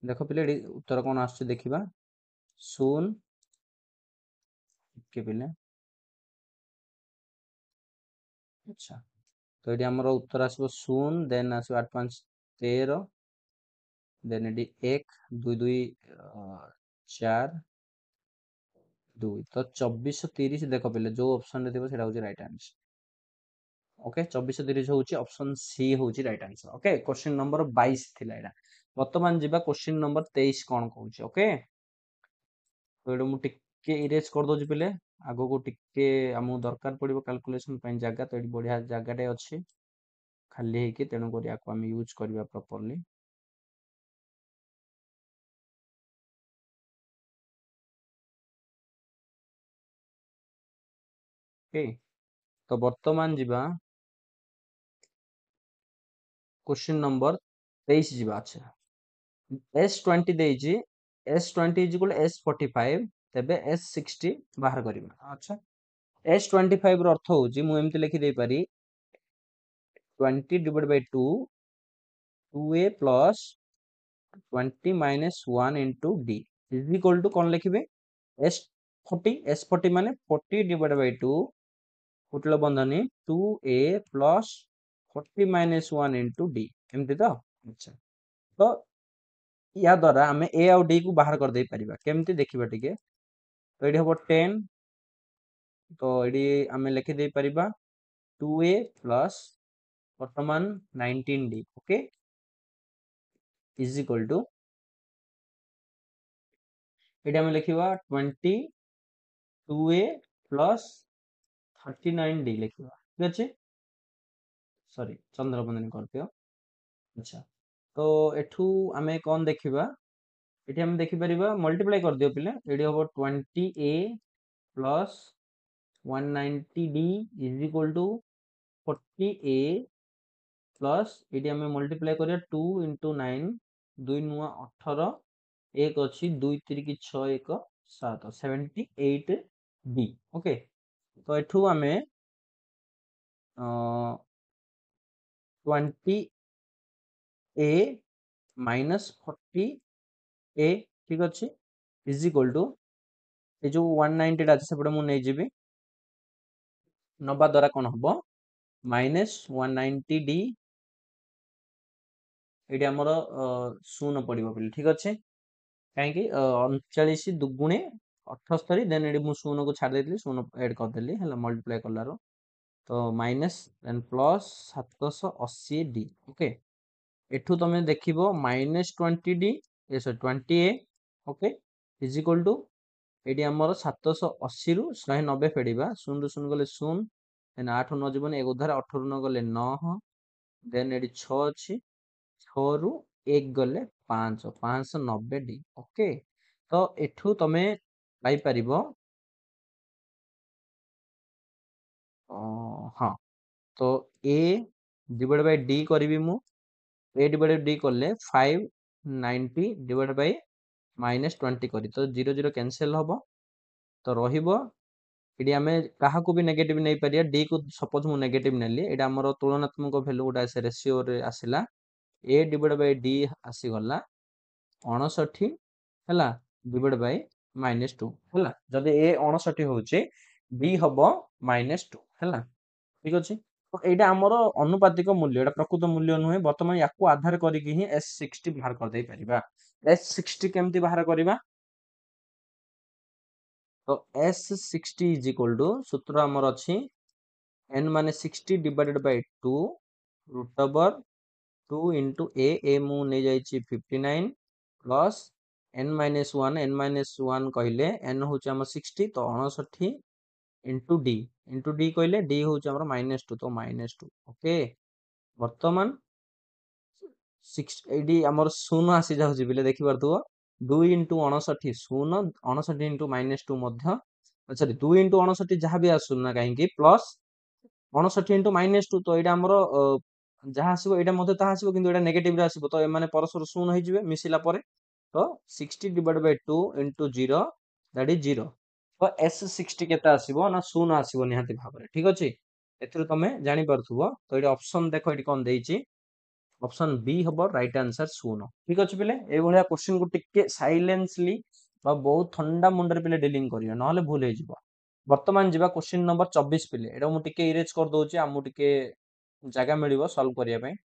देख पिले उत्तर कौन आस देखा शून के पिले। अच्छा तो ये आमर उत्तर आसो शून देन आसो 8 5 13 देन ये 1 2 2 4 2 तो 2430 देख पिले जो ऑप्शन रे थी राइट आंसर। ओके 2430 हूँ ऑप्शन सी हूँ right answer. Okay question number 22 थिला एटा वर्तमान जीवा क्वेश्चन नंबर 23 कौन कहूँ। ओके तो ये मुझे इरेज कर दूसरी पिले आगो को टिके आमको दरकार पड़ो कैलकुलेशन जगह तो ये बढ़िया जगहटे अच्छी खाली है तेणुक आम यूज करवा प्रॉपर्ली। ओके तो वर्तमान जीवा क्वेश्चन नंबर 23 जीवा। अच्छा S20 देजी S20 is equal S45 तेबे S60 बाहर करबा। अच्छा S25 रो अर्थ होची मु एमति लिखि दे पारी 20 divide by 2 2a plus 20 minus 1 into d is equal to कौन लिखिबे S40 माने 40 डिवाइड बाय 2 कुटल बंधनी 2a plus 40 minus 1 into d एमति तो। अच्छा तो या द्वारा आम ए आउ डी को बाहर कर दे परिबा केमती देखिबा टिके तो ये हम 10 तो ये आम लिखि दे परिबा 2a प्लस वर्तमान 19d okay is equal to ये आम लिखा 22a प्लस 39d लिखा ठीक अच्छे सॉरी चंद्रबंधन कर दियो। अच्छा तो एठू आम कौन देखा ये आम देखिपर मल्टीप्लाई कर दियो पिले ये हम 20a plus 190d is equal to 40a plus ये आम मल्टीप्लाई करिया 2 इंटू 9 2 नुआ 18 एक अच्छी 2 3 6 1 7 78 b ओके तो एठू आम 20a माइनस 40a ठीक अच्छे इज इक्वल टू ये जो 190 अच्छे सेपटे मुझे नवा द्वारा कौन हम माइनस 190d ये आमर शून पड़ो बोली ठीक अच्छे कहीं 39 दुगुणे 78 देन ये मुझे शून को छाड़ देती शून एड करदेली है मल्टीप्लाई कलार तो minus then plus 780d okay एठू तुम देख माइनस 20d ये 20a okay is equal to ये आमर 780 रु 190 फेड़ा शून रु शून गले शून देन 8 न जीवन एक उधार 18 न गले 9 देन ये 6 अच्छी 6 रु 1 गले 5 590d ओके तो एठू तुम पाइपर हाँ तो a डिवाइड बाय d करी मु a डिवाइड डी कले 590 डिवाइड बाय माइनस 20 करी तो 0 0 कैंसिल हम तो रहिबो ये आम क्या भी नेगेटिव नहीं पारिया डी को सपोज मु नेगेटिव नेली ये आमर तुलनात्मक भैल्यू गोटे आसे रेसीओ रे आसला a डिवाइड बाय d आसीगला 59 है डिवाइड बाय माइनस 2 है जदि a 59 होचे b हम -2 है ठीक अच्छे तो यहाँ आमर अनुपातिक मूल्य एटा प्रकृत मूल्य नुहे बर्तमान या आधार करके ही S60 बाहर कर दे परिबा S60 केमती बाहर करबा तो S60 इज इक्वल टू सूत्र आमर अच्छी n ମାନେ 60 divided by 2 root over 2 into a ମୁଁ ନେଇ ଯାଇଛି 59 plus n minus 1 କହିଲେ n ହଉଛି ଆମର 60 ତ 69 into d କହିଲେ d ହଉଛି ଆମର -2 ତ -2 ଓକେ। ବର୍ତ୍ତମାନ ଏଇଠି ଆମର ଶୂନ ଆସି ଯାଉଛି ବୋଲେ ଦେଖିପାରୁଥିବ 2 into 69 ଶୂନ 69 into -2 ମଧ୍ୟ ସରି 2 into 69 ଯାହା ବି ଆସୁ ନା କାହିଁକି ପ୍ଲସ୍ 69 into -2 ତ ଏଇଟା ଆମର ଯାହା ଆସିବ ଏଇଟା ମଧ୍ୟ ତାହା ଆସିବ କିନ୍ତୁ ଏଇଟା ନେଗେଟିଭ ରେ ଆସିବ ତ ଏମାନେ ପରସ୍ପର ଶୂନ ହେଇଯିବେ ମିଶିଲା ପରେ ତ 60 divided by 2 into 0 that is 0 ତ S60 କେତେ ଆସିବ ନା ଶୂନ ଆସିବ ନିହାତି ଭାବରେ ଠିକ ଅଛି। ଏଥିରୁ ତମେ ଜାଣିପାରୁଥିବ ତ ଏଇଠି ଅପସନ ଦେଖ ଏଇଠି କଣ ଦେଇଛି ଅପସନ ବି ହବ ରାଇଟ ଆନ୍ସର ଶୂନ ଠିକ ଅଛି ପିଲେ। ଏଇଭଳିଆ କ୍ୱେଶ୍ଚିନ୍ କୁ ଟିକେ ସାଇଲେନ୍ସଲି ବା ବହୁତ ଥଣ୍ଡା ମୁଣ୍ଡରେ ପିଲେ ଡିଲିଂ କରିବେ ନହେଲେ ଭୁଲ ହେଇଯିବ। ବର୍ତ୍ତମାନ ଯିବା କ୍ୱେଶ୍ଚିନ୍ ନମ୍ବର 24 ପିଲେ ଏଇଟା ମୁଁ ଟିକେ ଇରେଜ କରିଦଉଛି ଆମକୁ ଟିକେ ଜାଗା ମିଳିବ ସଲ୍ଭ କରିବା ପାଇଁ।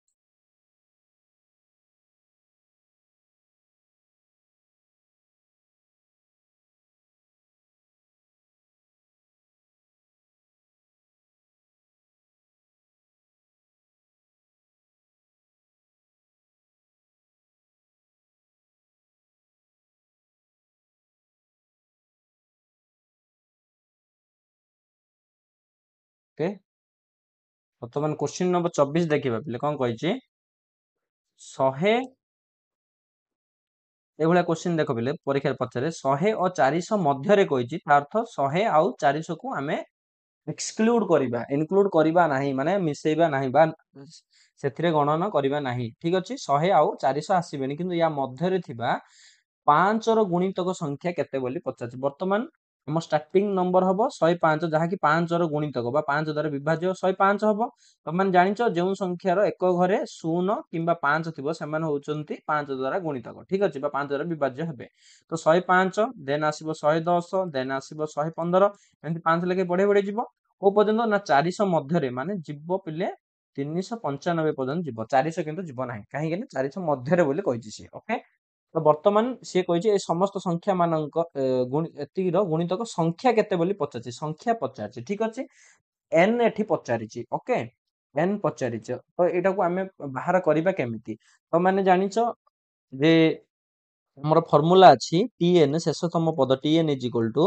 ଓକେ ବର୍ତ୍ତମାନ କ୍ୱେଶ୍ଚିନ୍ ନମ୍ବର 24 ଦେଖିବା ପିଲେ କଣ କହିଛି 100 ଏଇଭଳିଆ କ୍ୱେଶ୍ଚିନ୍ ଦେଖ ପିଲେ ପରୀକ୍ଷାରେ ପଚାରେ 100 ଓ 400 ମଧ୍ୟରେ କହିଛି ତା ଅର୍ଥ 100 ଆଉ 400 କୁ ଆମେ ଏକ୍ସକ୍ଲୁଡ କରିବା ଇନକ୍ଲୁଡ କରିବା ନାହିଁ ମାନେ ମିଶେଇବା ନାହିଁ ବା ସେଥିରେ ଗଣନ କରିବା ନାହିଁ ଠିକ ଅଛି 100 ଆଉ 400 ଆସିବେନି କିନ୍ତୁ ୟା ମଧ୍ୟରେ ଥିବା 5 ର ଗୁଣିତକ ସଂଖ୍ୟା କେତେ ବୋଲି ପଚାରୁଛି। ବର୍ତ୍ତମାନ ଆମ ଷ୍ଟାର୍ଟିଂ ନମ୍ବର ହବ 105 ଯାହାକି 5 ର ଗୁଣିତକ ବା 5 ଦ୍ୱାରା ବିଭାଜ୍ୟ 105 ହବ। ତମେ ଜାଣିଛ ଯେଉଁ ସଂଖ୍ୟାର ଏକ ଘରେ 0 କିମ୍ବା 5 ଥିବ ସେମାନେ ହଉଛନ୍ତି 5 ଦ୍ୱାରା ଗୁଣିତକ ଠିକ ଅଛି ବା 5 ଦ୍ୱାରା ବିଭାଜ୍ୟ ହେବେ। ତ 105 ଦେନ୍ ଆସିବ 110 ଦେନ୍ ଆସିବ 115 ଏମିତି 5 ଲେଖେ ବଢେଇ ବଢେଇ ଯିବ କୋଉ ପର୍ଯ୍ୟନ୍ତ ନା 400 ମଧ୍ୟରେ ମାନେ ଯିବ ପିଲେ 395 ପର୍ଯ୍ୟନ୍ତ ଯିବ 400 କିନ୍ତୁ ଯିବ ନାହିଁ କାହିଁକି ନା 400 ମଧ୍ୟରେ ବୋଲି କହିଛି ସିଏ ଓକେ। ତ ବର୍ତ୍ତମାନ ସିଏ କହିଛି ଏ ସମସ୍ତ ସଂଖ୍ୟା ମାନଙ୍କ ଏତିକିର ଗୁଣିତକ ସଂଖ୍ୟା କେତେ ବୋଲି ପଚାରିଛି ସଂଖ୍ୟା ପଚାରିଛି ଠିକ ଅଛି n ଏଠି ପଚାରିଛି ଓକେ n ପଚାରିଛ ତ ଏଇଟାକୁ ଆମେ ବାହାର କରିବା କେମିତି ତ ମାନେ ଜାଣିଛ ଯେ ଆମର ଫର୍ମୁଲା ଅଛି tn ଶେଷତମ ପଦ tn ଇଜ ଇକ୍ୱାଲ ଟୁ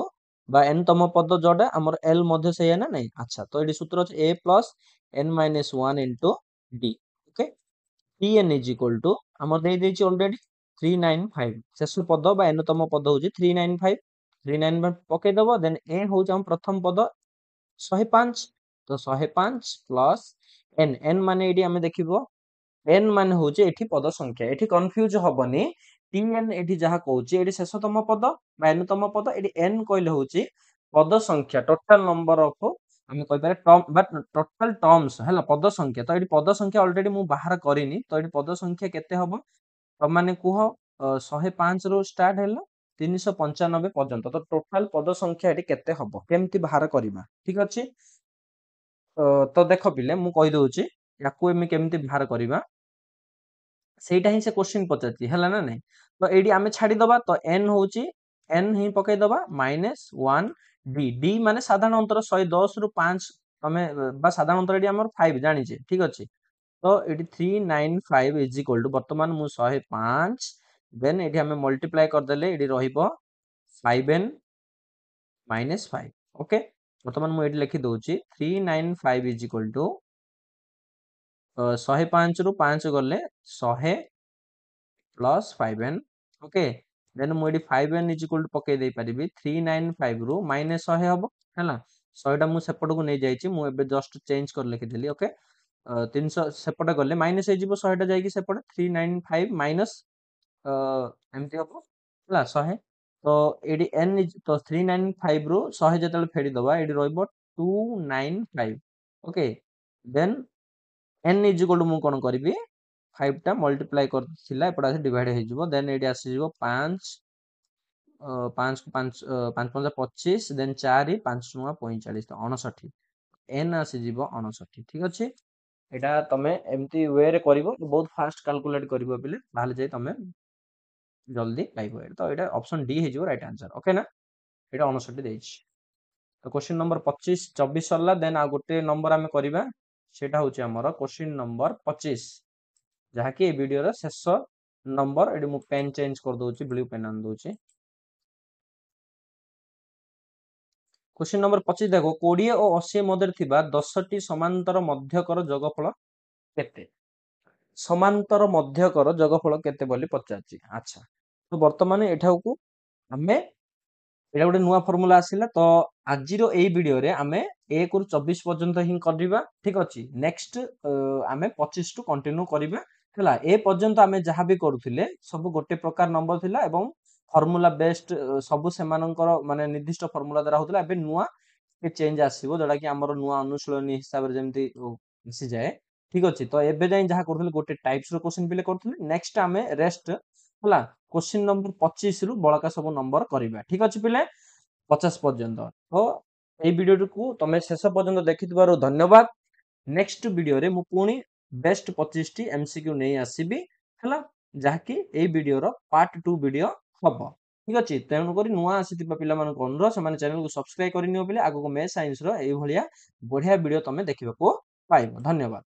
ବା n ତମ ପଦ ଯୋଉଟା ଆମର l ମଧ୍ୟ ସେଇଆ ନା ନାଇଁ ଆଚ୍ଛା ତ ଏଠି ସୂତ୍ର ଅଛି a plus n minus 1 into d okay tn is equal to ଆମର ଦେଇଦେଇଛି ଅଲରେଡି 395 ଶେଷ ପଦ ବା n ତମ ପଦ ହଉଛି 395 395 ପକେଇଦବ ଦେନ୍ a ହଉଛି ଆମ ପ୍ରଥମ ପଦ 105 ତ 105 ପ୍ଲସ୍ n n ମାନେ ଏଇଠି ଆମେ ଦେଖିବ n ମାନେ ହଉଛି ଏଠି ପଦ ସଂଖ୍ୟା ଏଠି କନଫ୍ୟୁଜ ହବନି tn ଏଠି ଯାହା କହୁଛି ଏଠି ଶେଷତମ ପଦ ବା n ତମ ପଦ ଏଠି n କହିଲେ ହଉଛି ପଦ ସଂଖ୍ୟା ଟୋଟାଲ ନମ୍ବର ଅଫ ଆମେ କହିପାରିବା ଟର୍ମ ବା ଟୋଟାଲ ଟର୍ମସ ହେଲା ପଦ ସଂଖ୍ୟା ତ ଏଠି ପଦ ସଂଖ୍ୟା ଅଲରେଡି ମୁଁ ବାହାର କରିନି ତ ଏଠି ପଦ ସଂଖ୍ୟା କେତେ ହବ ତମାନେ କୁହ 105 ରୁ ଷ୍ଟାର୍ଟ ହେଲା 395 ପର୍ଯ୍ୟନ୍ତ ତ ଟୋଟାଲ ପଦ ସଂଖ୍ୟା ଏଠି କେତେ ହବ କେମିତି ବାହାର କରିବା ଠିକ ଅଛି। ତ ଦେଖ ପିଲେ ମୁଁ କହିଦଉଛି ୟାକୁ ଏମିତି କେମିତି ବାହାର କରିବା ସେଇଟା ହିଁ ସେ କ୍ୱେଶ୍ଚିନ୍ ପଚାରିଛି ହେଲା ନା ନାଇଁ ତ ଏଇଠି ଆମେ ଛାଡିଦବା ତ n ହଉଛି n ହିଁ ପକେଇଦବା -1 d d ମାନେ ସାଧାରଣ ଅନ୍ତର 110 ରୁ 5 ତମେ ବା ସାଧାରଣ ଅନ୍ତର ଏଠି ଆମର 5 ଜାଣିଛେ ଠିକ ଅଛି ତ ଏଠି 395 ଇଜ ଇକ୍ୱାଲ ଟୁ ବର୍ତ୍ତମାନ ମୁଁ 105 ଦେନ୍ ଏଠି ଆମେ ମଲ୍ଟିପ୍ଲାଏ କରିଦେଲେ ଏଠି ରହିବ 5n -5 ଓକେ ବର୍ତ୍ତମାନ ମୁଁ ଏଠି ଲେଖି ଦଉଛି 395 ଇଜ ଇକ୍ୱାଲ ଟୁ 105 ରୁ 5 ଗଲେ 100 ପ୍ଲସ୍ 5n ଓକେ ଦେନ୍ ମୁଁ ଏଠି 5n ଇଜ ଇକ୍ୱାଲ ଟୁ ପକେଇ ଦେଇପାରିବି 395 ରୁ -100 ହବ ହେଲା 100 ଟା ମୁଁ ସେପଟକୁ ନେଇ ଯାଇଛି ମୁଁ ଏବେ ଜଷ୍ଟ ଚେଞ୍ଜ କରି ଲେଖିଦେଲି ଓକେ 300 ସେପଟେ ଗଲେ ମାଇନସ ହେଇଯିବ 100 ଟା ଯାଇକି ସେପଟେ 395 ମାଇନସ ଏମିତି ହବ ହେଲା 100 ତ ଏଠି n ତ 395 ରୁ 100 ଯେତେବେଳେ ଫେରିଦବା ଏଠି ରହିବ 295 okay then n is equal to ମୁଁ କଣ କରିବି 5 ଟା ମଲ୍ଟିପ୍ଲାଏ କରିଥିଲା ଏପଟେ ଆସି ଡିଭାଇଡ ହେଇଯିବ ଦେନ୍ ଏଇଠି ଆସିଯିବ 5 5 କୁ 5 5 5 25 ଦେନ୍ 4 5 9 45 ତ 59 n ଆସିଯିବ 59 ଠିକ ଅଛି। ଏଇଟା ତମେ ଏମିତି ୱେରେ କରିବ ବହୁତ ଫାଷ୍ଟ କାଲକୁଲେଟ କରିବ ପିଲେ ତାହେଲେ ଯାଇ ତମେ ଜଲ୍ଦି ପାଇବ ତ ଏଇଟା ଅପସନ ଡି ହେଇଯିବ ରାଇଟ ଆନ୍ସର ଓକେ ନା ଏଇଟା 59 ଦେଇଛି। तो क्वेश्चन नंबर 25 24 सरला देन आ गोटे नंबर आमे करिबा सेटा होची हमर क्वेश्चन नंबर 25 जहा कि ए वीडियो रो शेष नंबर एडी मु पेन चेंज कर दोची ब्लू पेन आन दोची क्वेश्चन नंबर 25 देखो 20 और 80 मध्य थिबा 10 टी समांतर मध्यकर जोगफल केते समांतर मध्यकर जोगफल केते बोली पचाची अच्छा तो वर्तमान एठाउ को हमें एटा गोटे नुआ फॉर्मूला आसिला तो आज रो एई वीडियो रे हमें 1 रु 24 पर्यंत ही करबा ठीक अछि नेक्स्ट हमें 25 टू कंटिन्यू करबा हला ए पर्यंत हमें जहां भी करूथिले सब गोटे प्रकार नंबर थिला एवं फॉर्मूला बेस्ड सब सेमानकर माने निर्दिष्ट फॉर्मूला द्वारा होतला एबे नुआ के चेंज आसीबो जोडा कि हमर नुआ अनुशीलनी हिसाब रे जेमति आसी जाए ठीक अछि तो एबे जाई जहां करथिले गोटे टाइप्स रो क्वेश्चन पिले करथिले नेक्स्ट हमें रेस्ट हला क्वेश्चन नंबर 25 रु बळका सब नंबर करबा ठीक अछि पिले 50 पर्यंत तो एई वीडियो को तमे शेष पर्यंत देखिथिबारो धन्यवाद नेक्स्ट वीडियो रे मु पुनी बेस्ट 25 टी एमसीक्यू नै आसीबी हला जाकी एई वीडियो रो पार्ट 2 वीडियो हबो ठीक अछि तेनु करी नुआ आसीथिबा पिला मान को अनुरोध से माने चैनल को सब्सक्राइब करिनियो पिले आगो को मे साइंस रो एई भलिया बढ़िया वीडियो तमे देखिबाको पाइबो धन्यवाद।